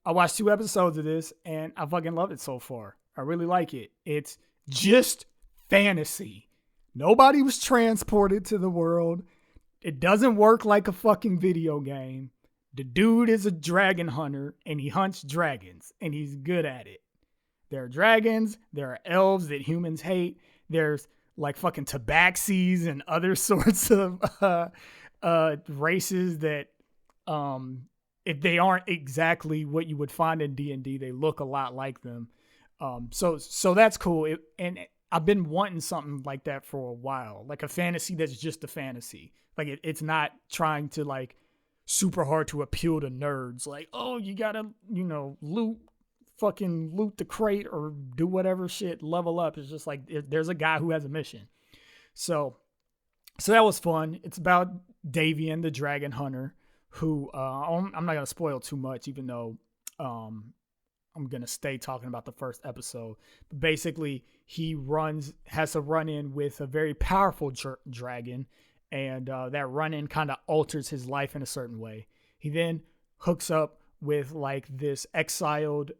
I watched 2 episodes of this, and I fucking love it so far. I really like it. It's just fantasy. Nobody was transported to the world. It doesn't work like a fucking video game. The dude is a dragon hunter, and he hunts dragons, and he's good at it. There are dragons. There are elves that humans hate. There's like fucking tabaxis and other sorts of races that, if they aren't exactly what you would find in D&D, they look a lot like them. So that's cool. And I've been wanting something like that for a while, like a fantasy that's just a fantasy. Like it's not trying to like super hard to appeal to nerds. Like, oh, you gotta, loot the crate or do whatever shit, level up. It's just like there's a guy who has a mission. So that was fun. It's about Davian, the dragon hunter, who I'm not gonna spoil too much, even though I'm gonna stay talking about the first episode. But basically, he has a run-in with a very powerful dragon, and that run-in kind of alters his life in a certain way. He then hooks up with like this exiled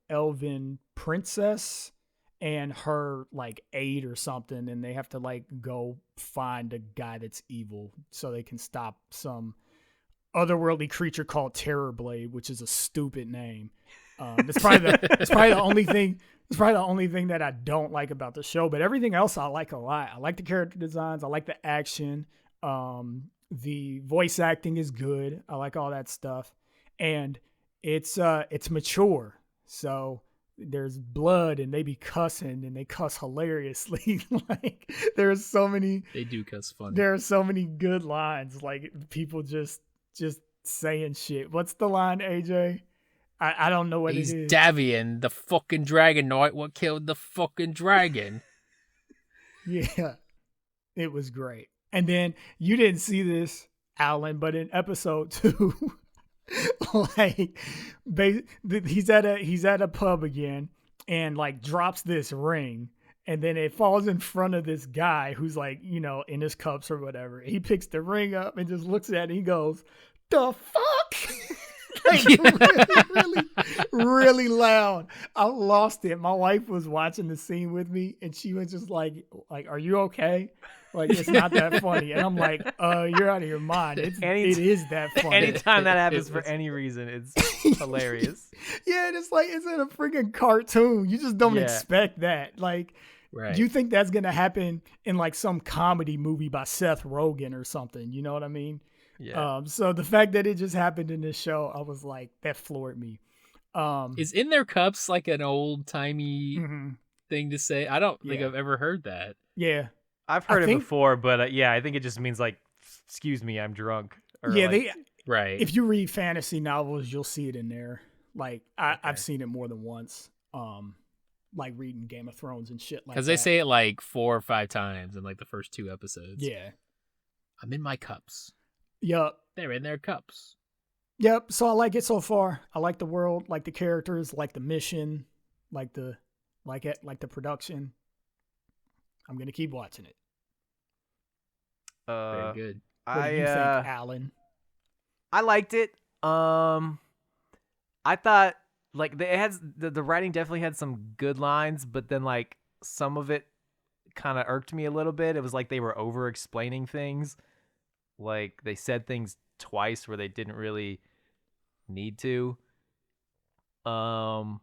elven princess and her like aide or something, and they have to like go find a guy that's evil so they can stop some otherworldly creature called Terrorblade, which is a stupid name. It's probably the only thing. It's probably the only thing that I don't like about the show, but everything else I like a lot. I like the character designs. I like the action. The voice acting is good. I like all that stuff, and it's mature. So there's blood, and they be cussing, and they cuss hilariously. Like there's so many. They do cuss funny. There are so many good lines, like people just saying shit. What's the line, AJ? I don't know what He's it is. Davian, the fucking dragon knight. What killed the fucking dragon? Yeah, it was great. And then you didn't see this, Alan, but in episode 2, like he's at a pub again and like drops this ring, and then it falls in front of this guy who's like, in his cups or whatever. He picks the ring up and just looks at it and he goes, "The fuck?" Like, really, really loud. I lost it. My wife was watching the scene with me, and she was just like, "Are you okay? Like, it's not that funny." And I'm like, "You're out of your mind. It is that funny." Anytime that happens for any reason, it's hilarious. Yeah, and it's like it's in a freaking cartoon. You just don't expect that. Like, Right. you think that's gonna happen in like some comedy movie by Seth Rogen or something? You know what I mean? Yeah. So the fact that it just happened in this show, I was like, that floored me. Is in their cups like an old timey mhm. thing to say? I don't think Yeah. I've ever heard that. Yeah. I've heard I it think- before, but I think it just means like, excuse me, I'm drunk. Or Yeah, like, Right. if you read fantasy novels, you'll see it in there. Like I've Okay. seen it more than once. Like reading Game of Thrones and shit like that. Because they say it like 4 or 5 times in like the first 2 episodes. Yeah. I'm in my cups. Yup. They're in their cups. Yep. So I like it so far. I like the world, like the characters, like the mission, like the production. I'm gonna keep watching it. Very good. What do you think, Alan? I liked it. I thought like it has the writing definitely had some good lines, but then like some of it kind of irked me a little bit. It was like they were over explaining things. Like they said things twice where they didn't really need to. But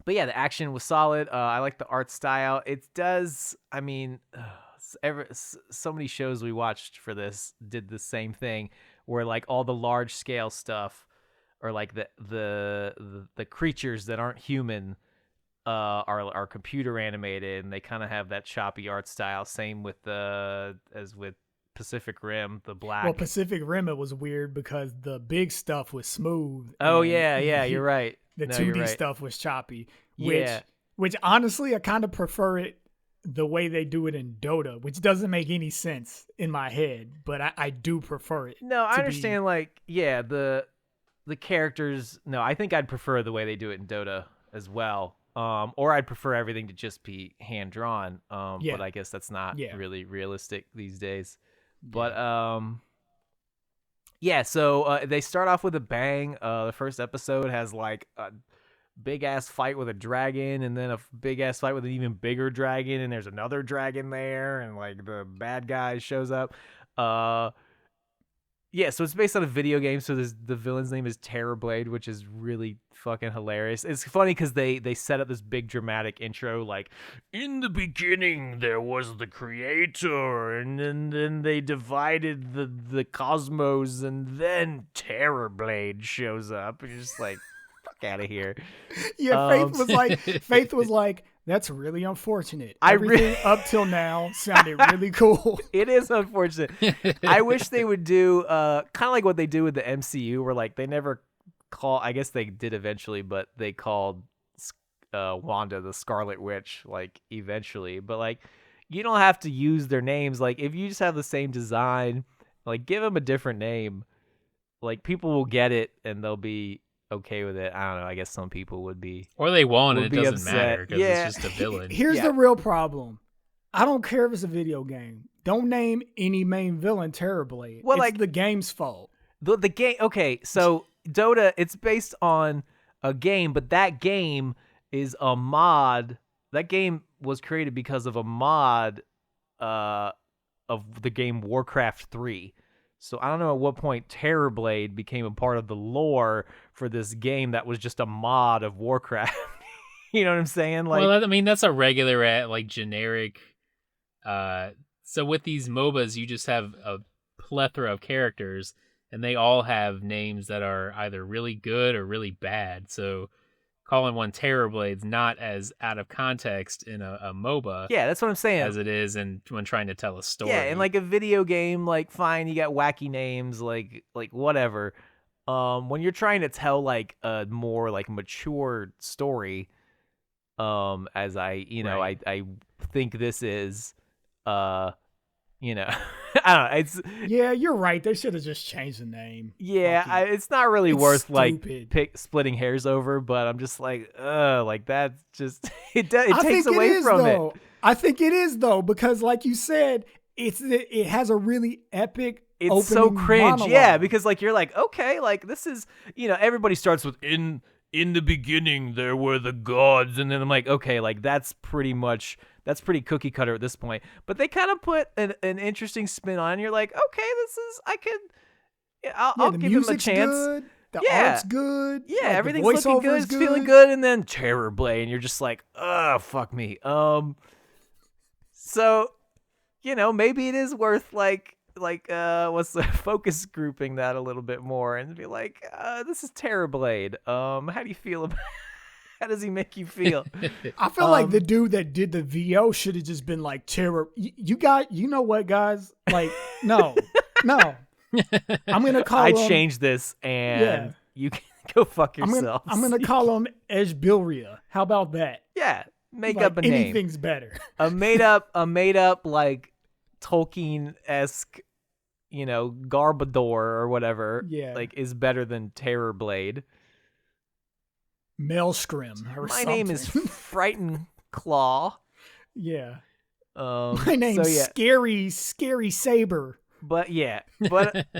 yeah, the action was solid. I like the art style. It does. I mean, so many shows we watched for this did the same thing, where like all the large scale stuff or like the creatures that aren't human are computer animated, and they kind of have that choppy art style. Same with as with Pacific Rim, the black. Well, Pacific Rim, it was weird because the big stuff was smooth. Oh and yeah, you're right. The No, 2D you're right. stuff was choppy. Yeah. Which honestly, I kind of prefer it the way they do it in DOTA, which doesn't make any sense in my head, but I do prefer it. No, I understand. The characters. No, I think I'd prefer the way they do it in Dota as well. Or I'd prefer everything to just be hand drawn. But I guess that's not really realistic these days. But so they start off with a bang. The first episode has like a big ass fight with a dragon, and then a big ass fight with an even bigger dragon, and there's another dragon there, and like the bad guy shows up. So it's based on a video game, so the villain's name is Terrorblade, which is really fucking hilarious. It's funny because they set up this big dramatic intro, like, in the beginning there was the creator, and then they divided the cosmos, and then Terrorblade shows up, and you're just like, fuck out of here. Yeah, Faith was like, that's really unfortunate. Everything up till now sounded really cool. It is unfortunate. I wish they would do kind of like what they do with the MCU, where like they never call. I guess they did eventually, but they called Wanda the Scarlet Witch like eventually. But like you don't have to use their names. Like if you just have the same design, like give them a different name. Like people will get it and they'll be okay with it. I don't know. I guess some people would be, or they won't, and it doesn't upset. matter because it's just a villain. Here's the real problem. I don't care if it's a video game. Don't name any main villain Terrorblade. Well, it's like the game's fault. The game. Okay, so Dota, it's based on a game, but that game is a mod. That game was created because of a mod of the game Warcraft 3. So I don't know at what point Terrorblade became a part of the lore for this game that was just a mod of Warcraft. You know what I'm saying? Like, well, I mean, that's a regular, like, generic. So with these MOBAs, you just have a plethora of characters, and they all have names that are either really good or really bad. So calling one Terrorblade's not as out of context in a MOBA. Yeah, that's what I'm saying. As it is when trying to tell a story. Yeah, in like a video game, like fine, you got wacky names, like whatever. When you're trying to tell like a more like mature story, as I think this is, I don't know. It's you're right. They should have just changed the name. Yeah, it's not really worth stupid. like splitting hairs over, but I'm just like, like that's just it takes away from it. I think it is though, because like you said, it has a really epic. It's so cringe, monologue. yeah, because like you're like, okay, like this is, everybody starts with in the beginning there were the gods, and then I'm like, okay, like that's pretty cookie cutter at this point. But they kind of put an interesting spin on it, and you're like, okay, I'll give him a chance. Good. The art's good. Yeah, like, everything's looking good. It's feeling good, and then Terrorblade, and you're just like, fuck me. So, maybe it is worth like what's the focus grouping that a little bit more and be like, this is Terrorblade. How do you feel about? How does he make you feel? I feel like the dude that did the VO should have just been like, Terror. You know what, guys? Like, no. I'm gonna call. I changed this, and you can go fuck yourself. I'm gonna call him Eshbilria. How about that? Yeah, make up a name. Anything's better. a made up like Tolkien-esque, Garbador or whatever. Yeah, like is better than Terrorblade. Maelstrom or My something. name is Frightened Claw. Yeah. My name's Scary Saber. But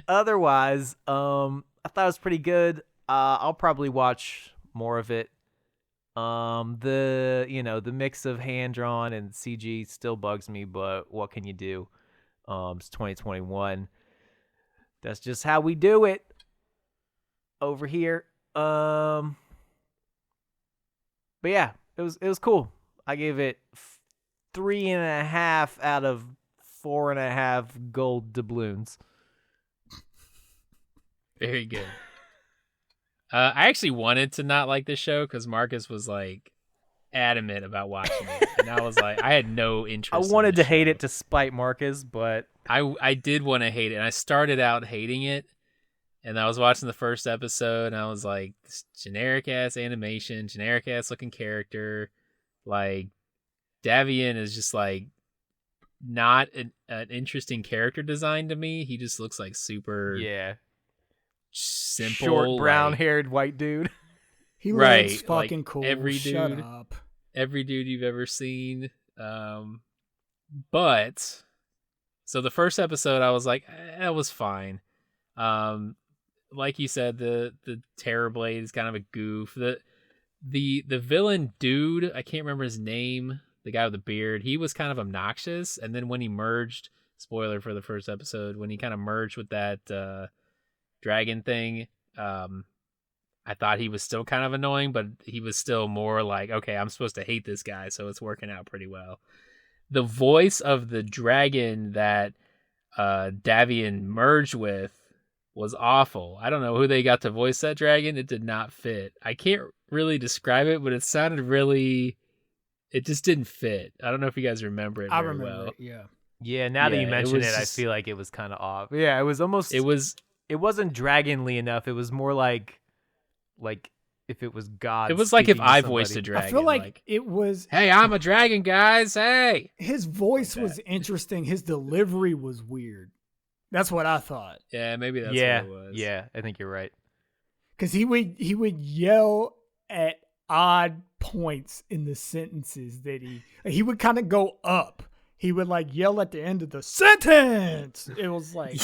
otherwise, I thought it was pretty good. I'll probably watch more of it. The mix of hand drawn and CG still bugs me, but what can you do? It's 2021. That's just how we do it over here. But yeah, it was cool. I gave it 3.5 out of 4.5 gold doubloons. Very good. I actually wanted to not like this show because Marcus was like adamant about watching it, and I was like, I had no interest. I wanted to hate show. it to spite Marcus, but I did want to hate it, and I started out hating it, and I was watching the first episode, and I was like, this generic ass animation, generic ass looking character, like Davian is just like not an interesting character design to me. He just looks like super yeah, simple, short brown like, haired white dude. He right, looks fucking like cool. every Shut dude. up. Every dude you've ever seen. But so the first episode I was like, that was fine. Like you said, the Terrorblade is kind of a goof. The villain dude, I can't remember his name, the guy with the beard, he was kind of obnoxious, and then when he merged, spoiler for the first episode, when he kind of merged with that dragon thing, I thought he was still kind of annoying, but he was still more like, okay, I'm supposed to hate this guy, so it's working out pretty well. The voice of the dragon that Davian merged with was awful. I don't know who they got to voice that dragon. It did not fit. I can't really describe it, but it sounded really... It just didn't fit. I don't know if you guys remember it I very remember well. it, yeah. Yeah, now that Yeah, you it mention was it, I just- feel like it was kind of off. Yeah, it was almost. It was... It wasn't dragonly enough. It was more like if it was God. It was like if speaking to I voiced a somebody. dragon. I feel like it was hey, I'm a dragon, guys. Hey. his voice Like was that. interesting. His delivery was weird. That's what I thought. Yeah, maybe that's yeah, what it was. yeah, I think you're right. Because he would yell at odd points in the sentences that he would kind of go up. He would like yell at the end of the sentence. It was like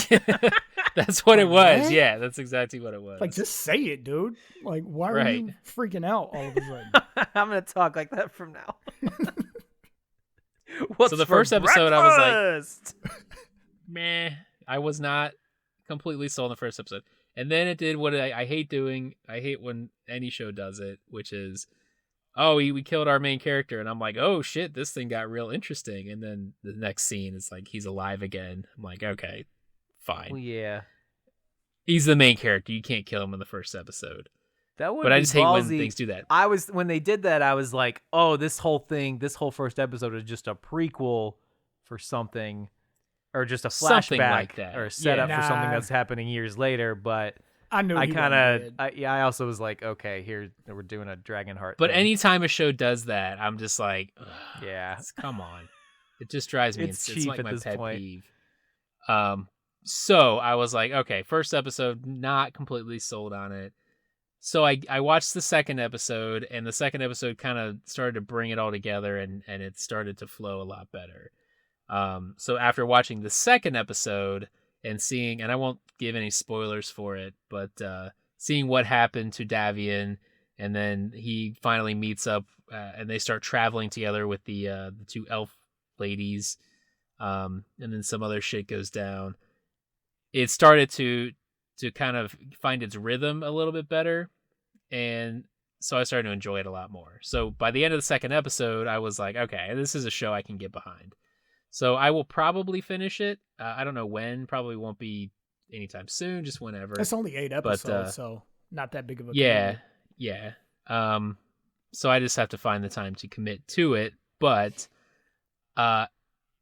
That's what it Like, was. what? Yeah, that's exactly what it was. like just say it, dude. Like why are Right. you freaking out all of a sudden? I'm gonna talk like that from now. So the first episode, I was like, breakfast? meh. I was not completely sold on the first episode. And then it did what I hate doing. I hate when any show does it, which is, oh, we killed our main character. And I'm like, oh, shit, this thing got real interesting. And then the next scene is like, he's alive again. I'm like, okay, fine. Well, yeah, He's the main character. You can't kill him in the first episode. that would. But be I just hate when ballsy. things do that. I was when they did that. I was like, oh, this whole first episode is just a prequel for something, or just a Something flashback like that. or a setup Yeah. for something Nah. that's happening years later. But I knew I he kind wasn't of, dead. I also was like, okay, here we're doing a Dragonheart. But thing. anytime a show does that, I'm just like, ugh, yeah, come on. It just drives me. It's It's cheap like at my this pet point. peeve. So I was like, okay, first episode, not completely sold on it. So I watched the second episode, and the second episode kind of started to bring it all together, and it started to flow a lot better. So after watching the second episode and seeing, and I won't give any spoilers for it, but seeing what happened to Davian, and then he finally meets up, and they start traveling together with the two elf ladies, and then some other shit goes down. It started to kind of find its rhythm a little bit better, and so I started to enjoy it a lot more. So by the end of the second episode, I was like, okay, this is a show I can get behind. So I will probably finish it. I don't know when. Probably won't be anytime soon. Just whenever. It's only 8 episodes, so not that big of a Yeah, commitment. yeah. So I just have to find the time to commit to it. But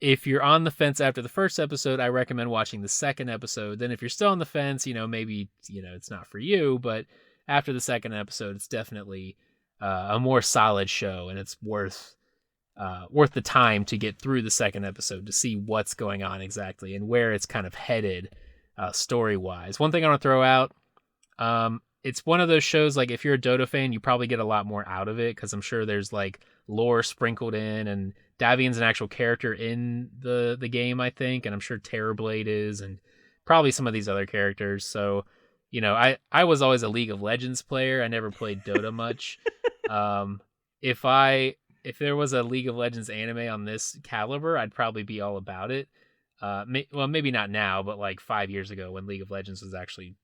if you're on the fence after the first episode, I recommend watching the second episode. Then if you're still on the fence, maybe it's not for you. But after the second episode, it's definitely a more solid show, and it's worth the time to get through the second episode to see what's going on exactly and where it's kind of headed story-wise. One thing I want to throw out, it's one of those shows, like if you're a DOTA fan, you probably get a lot more out of it, because I'm sure there's like lore sprinkled in, and Davian's an actual character in the game, I think, and I'm sure Terrorblade is, and probably some of these other characters. So, I was always a League of Legends player. I never played Dota much. If there was a League of Legends anime on this caliber, I'd probably be all about it. Well, maybe not now, but like 5 years ago when League of Legends was actually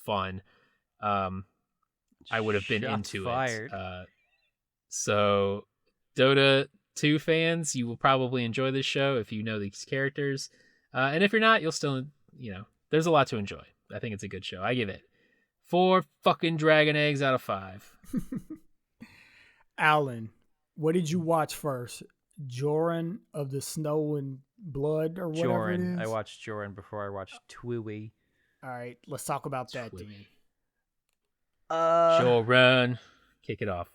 fun, I would have been Shots into fired. it. So Dota 2 fans, you will probably enjoy this show if you know these characters. And if you're not, you'll still, there's a lot to enjoy. I think it's a good show. I give it 4 fucking dragon eggs out of 5. Alan, what did you watch first? Joran of the Snow and Blood or whatever it Joran. is? I watched Joran before I watched Twiwi. All right, let's talk about that then. Joran. Kick it off.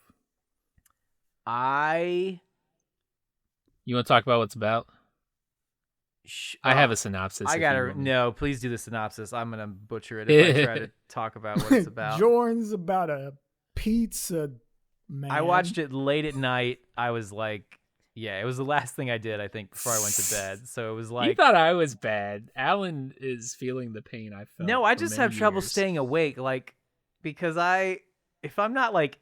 I You want to talk about what it's about? I have a synopsis. I if gotta you want me. no. Please do the synopsis. I'm gonna butcher it if I try to talk about what it's about. Joran's about a pizza man. I watched it late at night. I was like, yeah, it was the last thing I did, I think, before I went to bed. So it was You like, thought I was bad. Alan is feeling the pain I felt. no, I for just many have trouble years. staying awake, like, because if I'm not like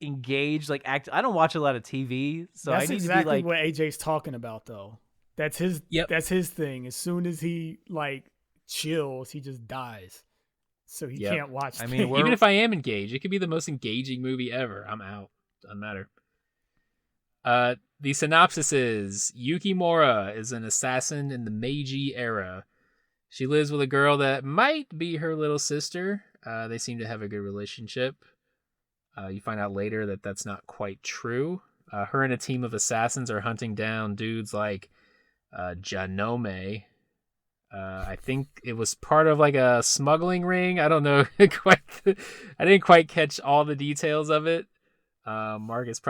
engaged, like I don't watch a lot of TV, so That's I need exactly to be like, what AJ's talking about, though. That's his. Yep. That's his thing. As soon as he like chills, he just dies. So he Yep. can't watch. I mean, things. Even if I am engaged, it could be the most engaging movie ever. I'm out. Doesn't matter. The synopsis is Yukimura is an assassin in the Meiji era. She lives with a girl that might be her little sister. They seem to have a good relationship. You find out later that that's not quite true. Her and a team of assassins are hunting down dudes like Janome. I think it was part of like a smuggling ring. I don't know quite. I didn't quite catch all the details of it. Marcus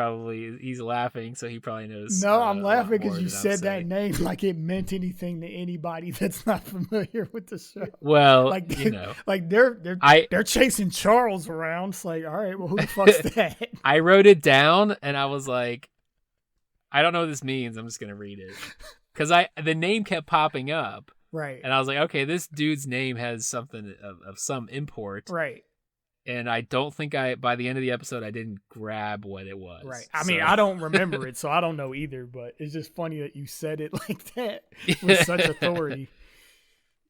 he's laughing, so he probably knows. No, I'm a lot laughing more because you than I'm said that saying. name like it meant anything to anybody that's not familiar with the show. Well, Like you know, like they're chasing Charles around. It's like, all right, well, who the fuck's that? I wrote it down and I was like, I don't know what this means. I'm just gonna read it because the name kept popping up, Right, and I was like, okay, this dude's name has something of some import, right, and I don't think by the end of the episode I didn't grab what it was. right. I mean, I don't remember it, so I don't know either. But it's just funny that you said it like that with such authority.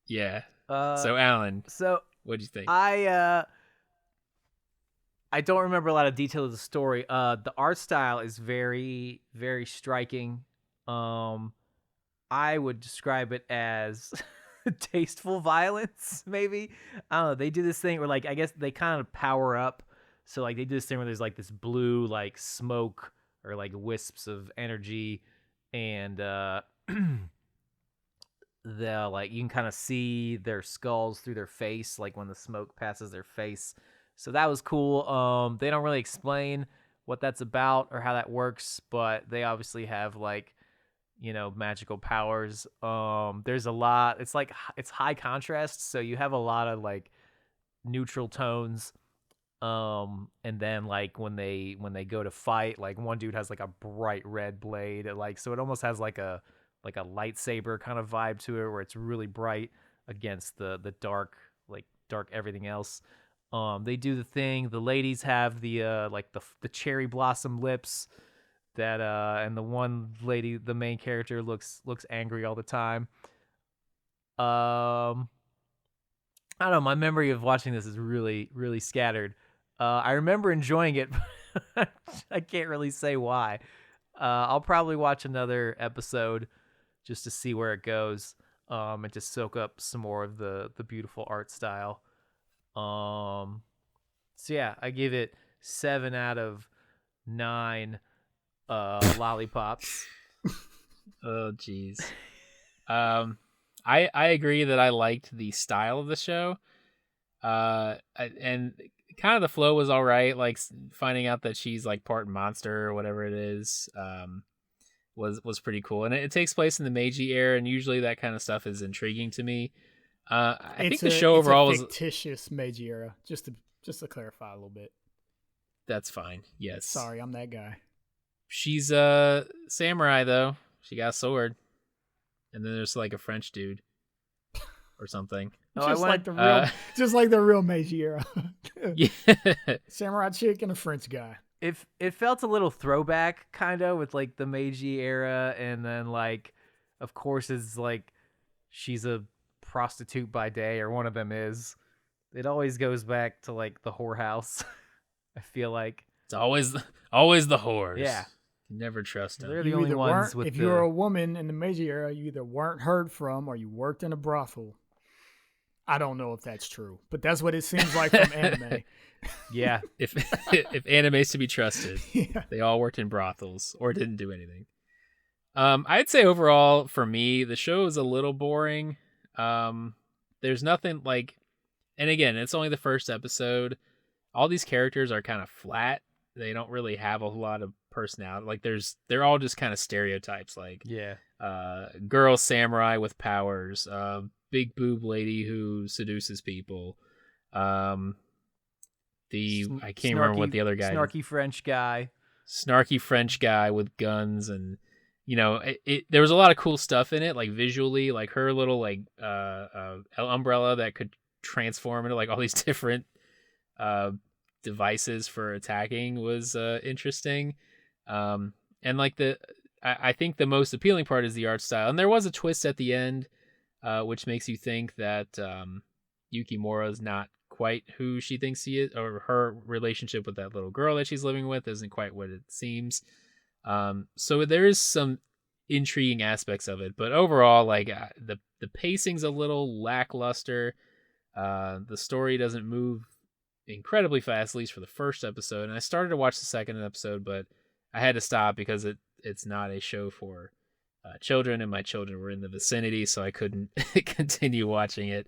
Yeah. So Alan, so what'd you think? I don't remember a lot of detail of the story. The art style is very, very striking. I would describe it as tasteful violence, maybe. I don't know. They do this thing where, like, I guess they kind of power up. So, like, they do this thing where there's, like, this blue, like, smoke or, like, wisps of energy. And, like, you can kind of see their skulls through their face, like, when the smoke passes their face. So that was cool. They don't really explain what that's about or how that works, but they obviously have, like, you know, magical powers. There's a lot. It's like it's high contrast, so you have a lot of like neutral tones. And then like when they go to fight, like one dude has like a bright red blade, like so it almost has like a lightsaber kind of vibe to it, where it's really bright against the dark everything else. They do the thing. The ladies have the like the cherry blossom lips. That and the one lady, the main character, looks angry all the time. I don't know. My memory of watching this is really, really scattered. I remember enjoying it, but I can't really say why. I'll probably watch another episode just to see where it goes, and to soak up some more of the beautiful art style. So yeah, I give it 7 out of 9. Lollipops. Oh jeez. I agree that I liked the style of the show. And kind of the flow was all right. Like finding out that she's like part monster or whatever it is, was pretty cool. And it takes place in the Meiji era, and usually that kind of stuff is intriguing to me. I think the show overall was fictitious Meiji era. Just to clarify a little bit. That's fine. Yes. Sorry, I'm that guy. She's a samurai though. She got a sword, and then there's like a French dude or something. Just like the real Meiji era. Yeah. Samurai chick and a French guy. It felt a little throwback kind of with like the Meiji era, and then like of course it's like she's a prostitute by day, or one of them is. It always goes back to like the whorehouse. I feel like it's always the whores. Yeah. Never trust them. They're the only ones with if you were a woman in the Meiji era, you either weren't heard from or you worked in a brothel. I don't know if that's true, but that's what it seems like from anime. Yeah. If if anime's to be trusted, Yeah. they all worked in brothels or didn't do anything. I'd say overall for me, the show is a little boring. There's nothing like, and again, it's only the first episode. All these characters are kind of flat. They don't really have a lot of personality. Like they're all just kind of stereotypes. Like Yeah. Girl samurai with powers, big boob lady who seduces people. I can't remember what the other guy. Snarky French guy. Snarky French guy with guns, and there was a lot of cool stuff in it, like visually, like her little like umbrella that could transform into like all these different devices for attacking was interesting. And like I think the most appealing part is the art style, and there was a twist at the end, which makes you think that Yukimura is not quite who she thinks he is, or her relationship with that little girl that she's living with isn't quite what it seems. So there is some intriguing aspects of it, but overall, like the pacing's a little lackluster. The story doesn't move incredibly fast, at least for the first episode. And I started to watch the second episode, but I had to stop because it's not a show for children, and my children were in the vicinity, so I couldn't continue watching it.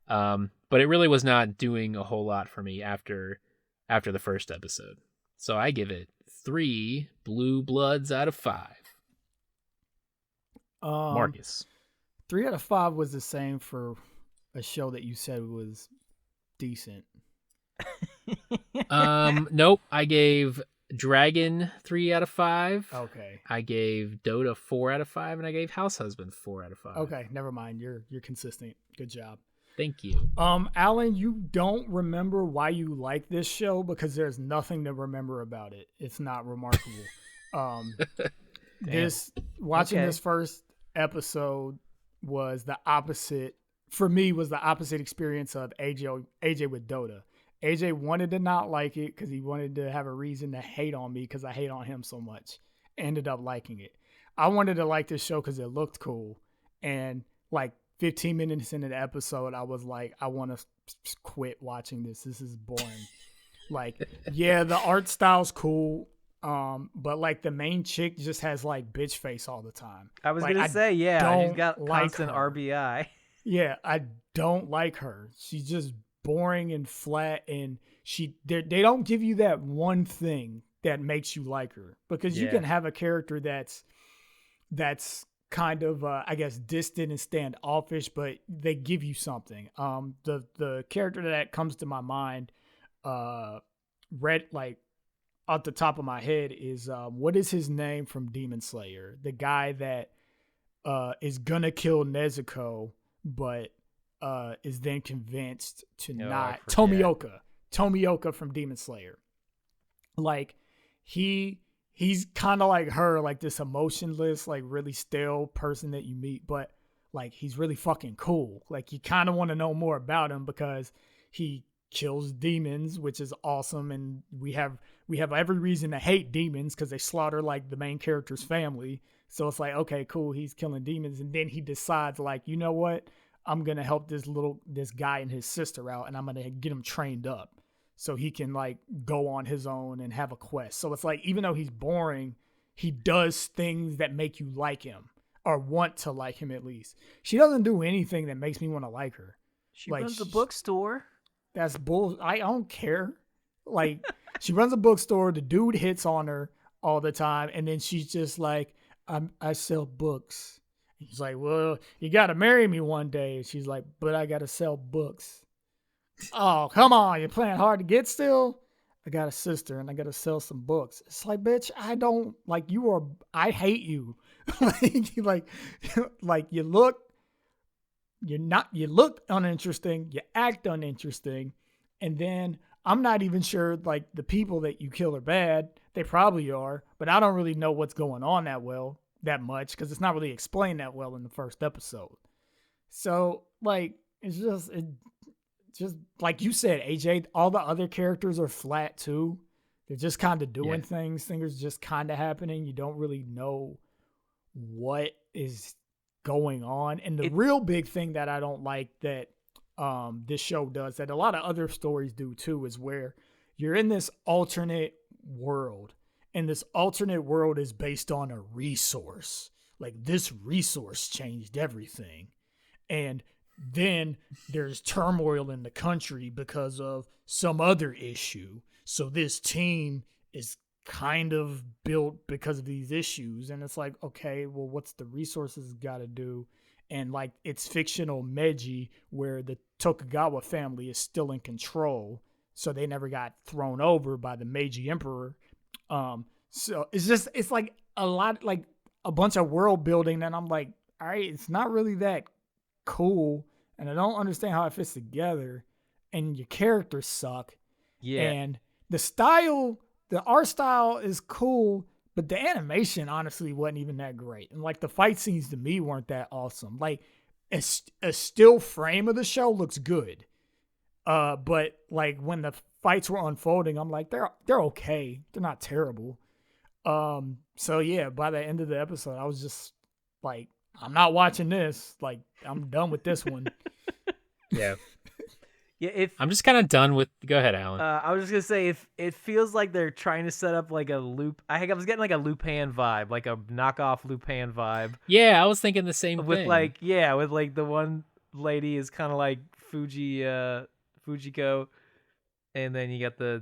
But it really was not doing a whole lot for me after the first episode. So I give it 3 blue bloods out of 5. Marcus. 3 out of 5 was the same for a show that you said was decent. Nope. I gave Dragon 3 out of 5. Okay. I gave Dota 4 out of 5, and I gave Househusband 4 out of 5. Okay, never mind. You're consistent. Good job. Thank you. Alan, you don't remember why you like this show because there's nothing to remember about it. It's not remarkable. This first episode was the opposite for me. Was the opposite experience of AJ with Dota. AJ wanted to not like it because he wanted to have a reason to hate on me because I hate on him so much. Ended up liking it. I wanted to like this show because it looked cool, and like 15 minutes into the episode, I was like, I want to quit watching this. This is boring. Like, yeah, the art style's cool, but like the main chick just has like bitch face all the time. I was like, gonna say, yeah, she's got like constant her. RBI. Yeah, I don't like her. She's just boring and flat, and they don't give you that one thing that makes you like her, because you can have a character that's kind of I guess distant and standoffish, but they give you something. The character that comes to my mind, like off the top of my head, is what is his name from Demon Slayer? The guy that is gonna kill Nezuko, but is then convinced to not. Tomioka from Demon Slayer. Like he's kind of like her, like this emotionless, like really stale person that you meet, but like he's really fucking cool. Like you kind of want to know more about him because he kills demons, which is awesome, and we have every reason to hate demons because they slaughter like the main character's family. So it's like, okay, cool, he's killing demons, and then he decides, like, you know what? I'm gonna help this guy and his sister out, and I'm gonna get him trained up so he can like go on his own and have a quest. So it's like, even though he's boring, he does things that make you like him or want to like him at least. She doesn't do anything that makes me want to like her. She runs a bookstore. That's bull. I don't care. Like, she runs a bookstore. The dude hits on her all the time, and then she's just like, I sell books. He's like, well, you got to marry me one day. She's like, but I got to sell books. Oh, come on. You're playing hard to get still? I got a sister and I got to sell some books. It's like, bitch, I don't like you, I hate you. like you look uninteresting. You act uninteresting. And then I'm not even sure like the people that you kill are bad. They probably are, but I don't really know what's going on that much because it's not really explained that well in the first episode. So like, it's just like you said, AJ, all the other characters are flat too. They're just kind of doing things. Things are just kind of happening. You don't really know what is going on. And the real big thing that I don't like that this show does that a lot of other stories do too, is where you're in this alternate world, and this alternate world is based on a resource. Like, this resource changed everything. And then there's turmoil in the country because of some other issue. So this team is kind of built because of these issues. And it's like, okay, well, what's the resources got to do? And like, it's fictional Meiji, where the Tokugawa family is still in control. So they never got thrown over by the Meiji Emperor. So it's like a lot, like a bunch of world building. And I'm like, all right, it's not really that cool. And I don't understand how it fits together. And your characters suck. Yeah. And the art style is cool, but the animation honestly wasn't even that great. And like, the fight scenes to me weren't that awesome. Like, a still frame of the show looks good. But like, when the fights were unfolding, I'm like, they're okay. They're not terrible. So yeah, by the end of the episode, I was just like, I'm not watching this. Like, I'm done with this one. Yeah. Yeah, I'm just kind of done with. Go ahead, Alan. I was just gonna say, if it feels like they're trying to set up like a loop. I was getting like a Lupin vibe, like a knockoff Lupin vibe. Yeah, I was thinking the same With thing. with like the one lady is kind of like Fujiko, and then you got the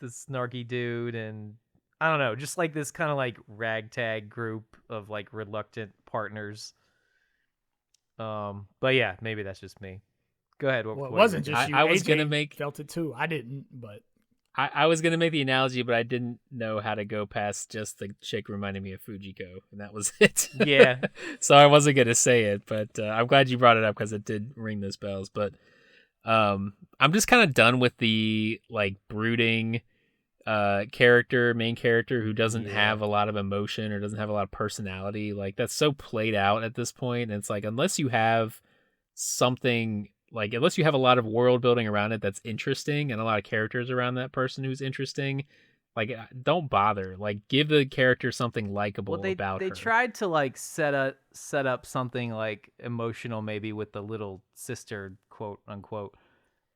snarky dude, and I don't know, just like this kind of like ragtag group of like reluctant partners. But yeah, maybe that's just me. Go ahead. Well, it what wasn't you- just you. I was AJ gonna make- felt it too. I didn't, but I was gonna make the analogy, but I didn't know how to go past just the chick reminding me of Fujiko, and that was it. Yeah. So I wasn't gonna say it, but I'm glad you brought it up because it did ring those bells. But I'm just kind of done with the like brooding main character who doesn't have a lot of emotion or doesn't have a lot of personality. Like, that's so played out at this point, and it's like, unless you have something, like, unless you have a lot of world building around it that's interesting and a lot of characters around that person who's interesting, like, don't bother. Like, give the character something likable about they her. tried to like set up something like emotional, maybe with the little sister, quote unquote.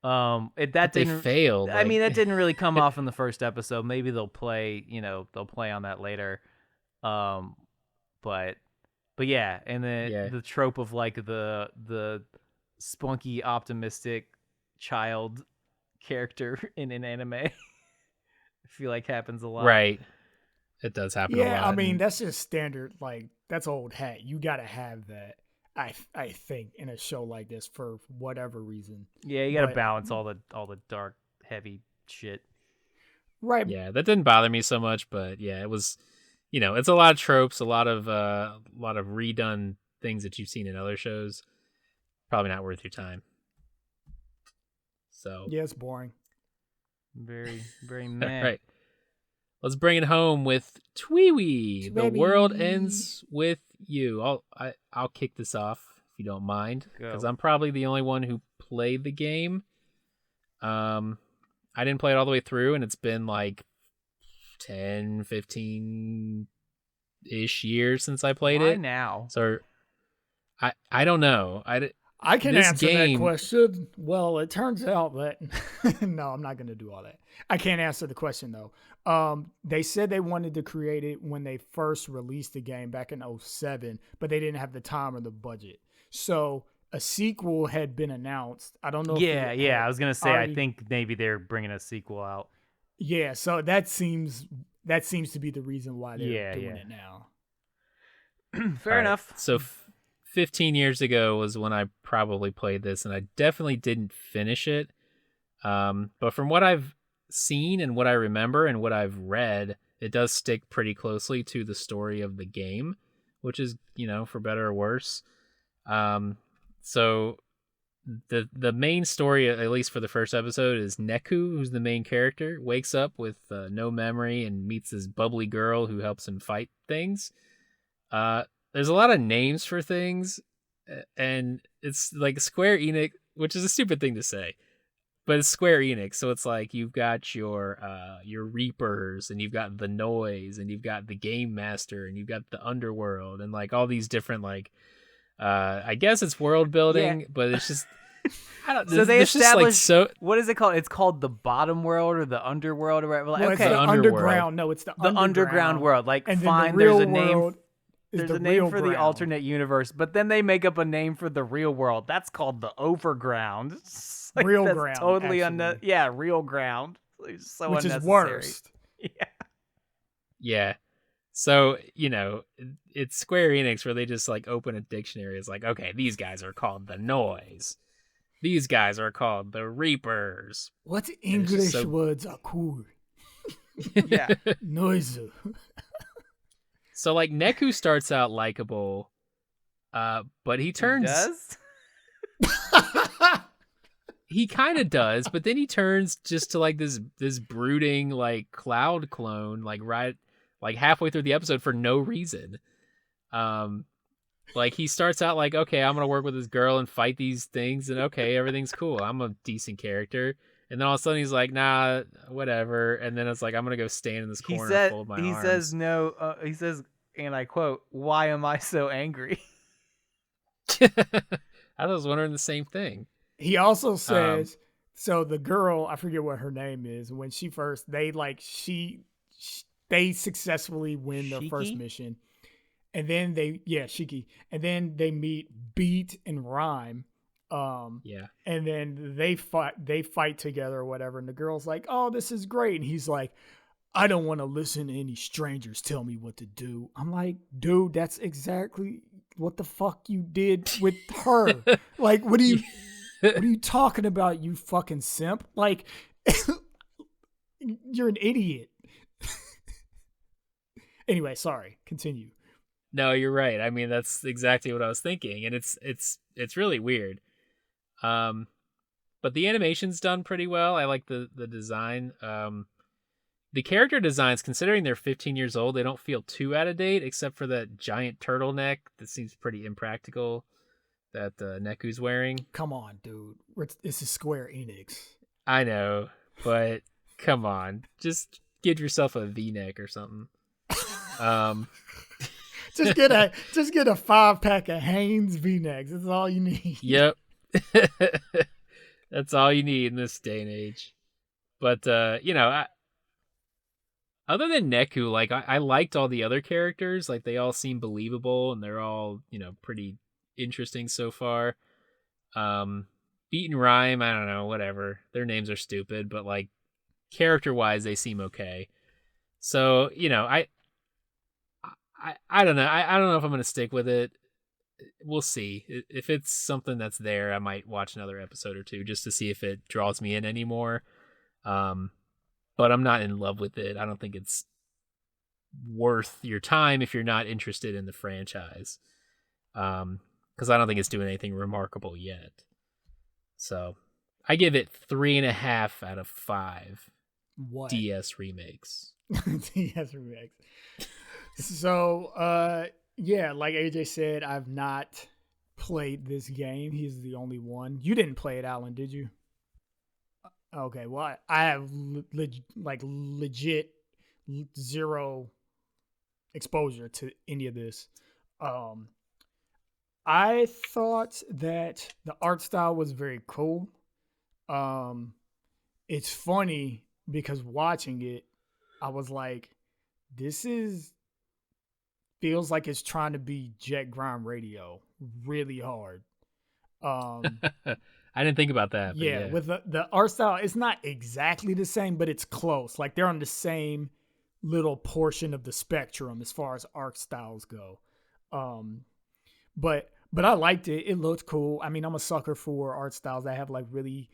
That But they didn't failed. I mean, that like- didn't really come off in the first episode. Maybe they'll play on that later. But yeah, and then the trope of like the spunky, optimistic child character in an anime, I feel like happens a lot. Right. It does happen a lot. yeah, I mean, that's just standard. Like, that's old hat. You gotta have that. I think in a show like this, for whatever reason. Yeah, you got to But- balance all the dark, heavy shit. Right. Yeah, that didn't bother me so much, but yeah, it was, it's a lot of tropes, a lot of redone things that you've seen in other shows. Probably not worth your time. So Yeah, it's boring. Very, very all mad. right, let's bring it home with Tweewee. The world Tweewee. ends with you. I'll kick this off if you don't mind, Go. because I'm probably the only one who played the game. I didn't play it all the way through, and it's been like 10, 15-ish years since I played Why it. now? So I don't know. I can This answer game- that question. Well, it turns out that no, I'm not going to do all that. I can't answer the question though. They said they wanted to create it when they first released the game back in 2007, but they didn't have the time or the budget. So a sequel had been announced. I don't know. Yeah, if I was gonna say. already- I think maybe they're bringing a sequel out. Yeah, so that seems to be the reason why they're doing Yeah. it now. Fair All right, enough. So 15 years ago was when I probably played this, and I definitely didn't finish it. But from what I've seen and what I remember and what I've read, it does stick pretty closely to the story of the game, which is, for better or worse. So the main story, at least for the first episode, is Neku, who's the main character, wakes up with no memory and meets this bubbly girl who helps him fight things. There's a lot of names for things, and it's like Square Enix, which is a stupid thing to say, but it's Square Enix, so it's like you've got your Reapers, and you've got the Noise, and you've got the Game Master, and you've got the Underworld, and like all these different like I guess it's world building, but it's just I don't, So they this is, like, established what is it called? It's called the bottom world or the underworld or whatever. Like, Well, it's okay, the underworld. underground. No, it's the the underground world. Like, And then fine, the real there's a name. world is There's the a name real for the ground. alternate universe, but then they make up a name for the real world. That's called the overground. It's like, Real that's ground, totally actually. yeah, real ground. It's so which unnecessary. is worst. Yeah. Yeah. So, it's Square Enix where they just like open a dictionary. It's like, okay, these guys are called the Noise. These guys are called the Reapers. What it's just English so- words are cool? Yeah. Noise. So like Neku starts out likable, but he turns Does? he kind of does, but then he turns just to like this brooding like cloud clone like right like halfway through the episode for no reason. Like he starts out like, okay, I'm gonna work with this girl and fight these things, and okay, everything's cool. I'm a decent character. And then all of a sudden he's like, nah, whatever. And then it's like, I'm gonna go stand in this corner and fold my arms. Says no. He says, and I quote, "Why am I so angry?" I was wondering the same thing. He also says, so the girl, I forget what her name is, when she first, they successfully win their first Shiki? mission. And then Shiki. And then they meet Beat and Rhyme. Yeah. And then they fight together or whatever. And the girl's like, oh, this is great. And he's like, I don't want to listen to any strangers tell me what to do. I'm like, dude, that's exactly what the fuck you did with her. Like, what are you talking about, you fucking simp? Like, you're an idiot. Anyway, sorry. Continue. No, you're right. I mean, that's exactly what I was thinking, and it's really weird. But the animation's done pretty well. I like the design. The character designs, considering they're 15 years old, they don't feel too out of date, except for that giant turtleneck that seems pretty impractical that Neku's wearing. Come on, dude. This is Square Enix. I know, but come on, just give yourself a V-neck or something. Just get a 5-pack of Hanes V-necks. That's all you need. Yep. That's all you need in this day and age. But other than Neku, like I liked all the other characters. Like they all seem believable and they're all, pretty interesting so far. Beat and Rhyme, I don't know, whatever. Their names are stupid, but like character-wise they seem okay. So, I don't know. I don't know if I'm going to stick with it. We'll see. If it's something that's there, I might watch another episode or two just to see if it draws me in anymore. But I'm not in love with it. I don't think it's worth your time if you're not interested in the franchise. Because I don't think it's doing anything remarkable yet. So I give it 3.5 out of 5 What? DS remakes. DS remakes. So, yeah, like AJ said, I've not played this game. He's the only one. You didn't play it, Alan, did you? Okay, well, I have legit zero exposure to any of this. I thought that the art style was very cool. It's funny because watching it, I was like, this feels like it's trying to be Jet Grind Radio really hard. I didn't think about that. But yeah, with the art style, it's not exactly the same, but it's close. Like they're on the same little portion of the spectrum as far as art styles go. But I liked it. It looked cool. I mean, I'm a sucker for art styles that have like really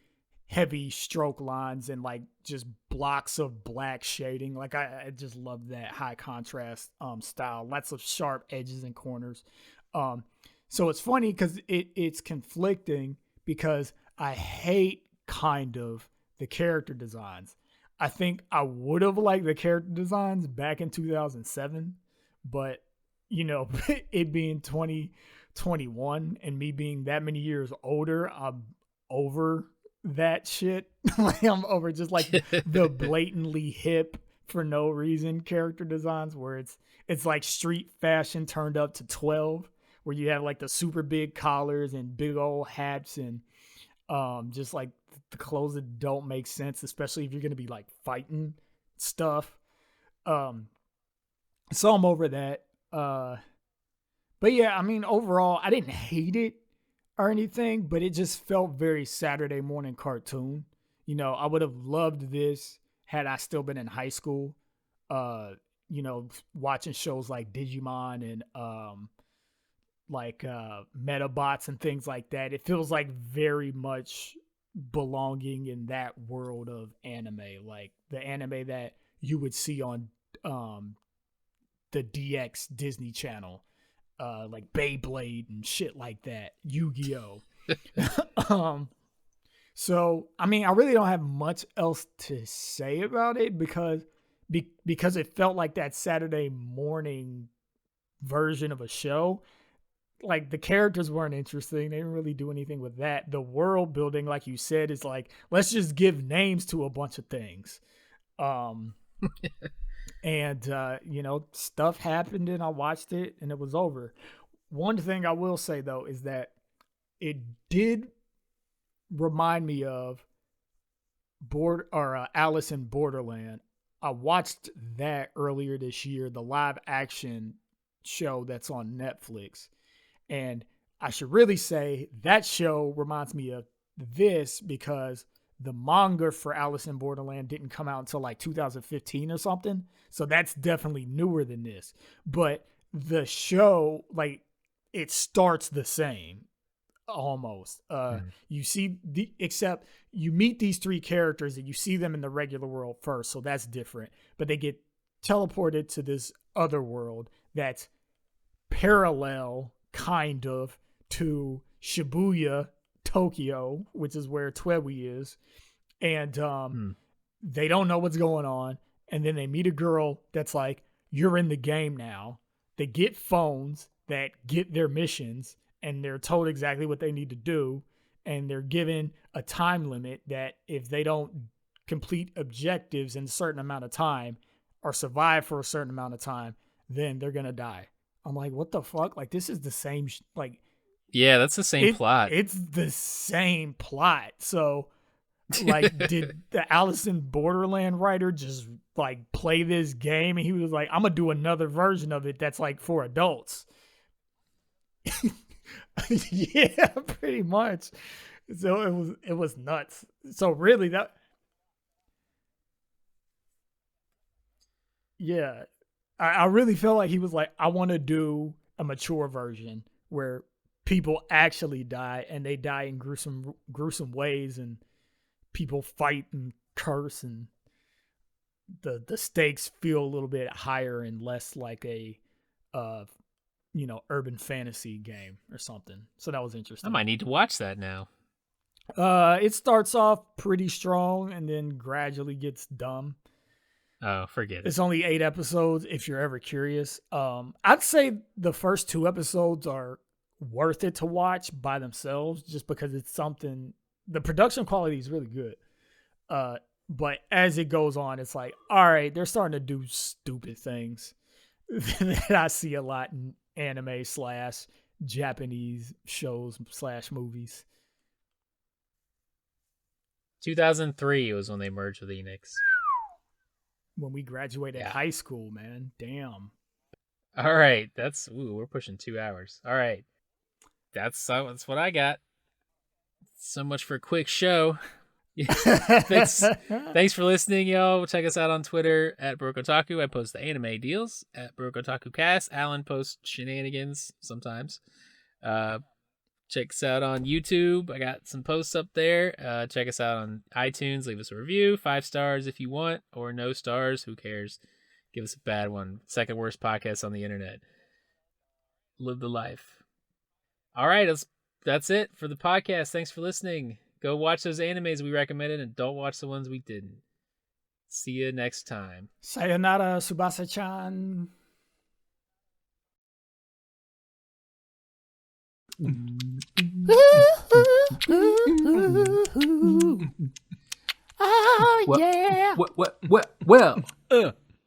heavy stroke lines and like just blocks of black shading. Like I just love that high contrast style. Lots of sharp edges and corners. So it's funny because it's conflicting because I hate kind of the character designs. I think I would have liked the character designs back in 2007, but it being 2021 and me being that many years older, I'm over that shit. Like I'm over just like the blatantly hip for no reason character designs where it's like street fashion turned up to 12, where you have like the super big collars and big old hats, and Just like the clothes that don't make sense, especially if you're gonna be like fighting stuff. So I'm over that. But yeah, I mean, overall, I didn't hate it or anything, but it just felt very Saturday morning cartoon. You know, I would have loved this had I still been in high school. You know, watching shows like Digimon and Metabots and things like that. It feels like very much belonging in that world of anime, like the anime that you would see on the DX Disney Channel, like Beyblade and shit like that, Yu-Gi-Oh. So I mean, I really don't have much else to say about it because it felt like that Saturday morning version of a show. Like the characters weren't interesting. They didn't really do anything with that. The world building, like you said, is like, let's just give names to a bunch of things. And, you know, stuff happened and I watched it and it was over. One thing I will say, though, is that it did remind me of Alice in Borderland. I watched that earlier this year, the live action show that's on Netflix. And I should really say that show reminds me of this because the manga for Alice in Borderland didn't come out until like 2015 or something. So that's definitely newer than this. But the show, like, it starts the same almost. You see, except you meet these three characters and you see them in the regular world first. So that's different. But they get teleported to this other world that's parallel, kind of, to Shibuya, Tokyo, which is where Twewi is. And they don't know what's going on. And then they meet a girl that's like, you're in the game now. They get phones that get their missions and they're told exactly what they need to do. And they're given a time limit that if they don't complete objectives in a certain amount of time or survive for a certain amount of time, then they're going to die. I'm like, what the fuck? Like, this is the same, yeah, that's the same plot. It's the same plot. So, like, did the Alice in Borderland writer just, like, play this game? And he was like, I'm going to do another version of it that's, like, for adults. Yeah, pretty much. So it was nuts. So really yeah, I really felt like he was like, I want to do a mature version where people actually die and they die in gruesome ways and people fight and curse and the stakes feel a little bit higher and less like a urban fantasy game or something. So that was interesting. I might need to watch that now. It starts off pretty strong and then gradually gets dumb. Oh, forget it. It's only 8 episodes if you're ever curious. I'd say the first 2 episodes are worth it to watch by themselves just because it's something, the production quality is really good. But as it goes on, it's like, all right, they're starting to do stupid things that I see a lot in anime / Japanese shows / movies. 2003 was when they merged with Enix. When we graduated high school, man. Damn. All right. We're pushing 2 hours. All right. That's what I got. So much for a quick show. Thanks for listening, y'all. Check us out on Twitter at Broke Otaku. I post the anime deals at Broke Otaku Cast. Alan posts shenanigans sometimes. Check us out on YouTube. I got some posts up there. Check us out on iTunes. Leave us a review. 5 stars if you want, or no stars. Who cares? Give us a bad one. Second worst podcast on the internet. Live the life. All right, that's it for the podcast. Thanks for listening. Go watch those animes we recommended and don't watch the ones we didn't. See you next time. Sayonara, Tsubasa-chan. Oh, yeah. Well.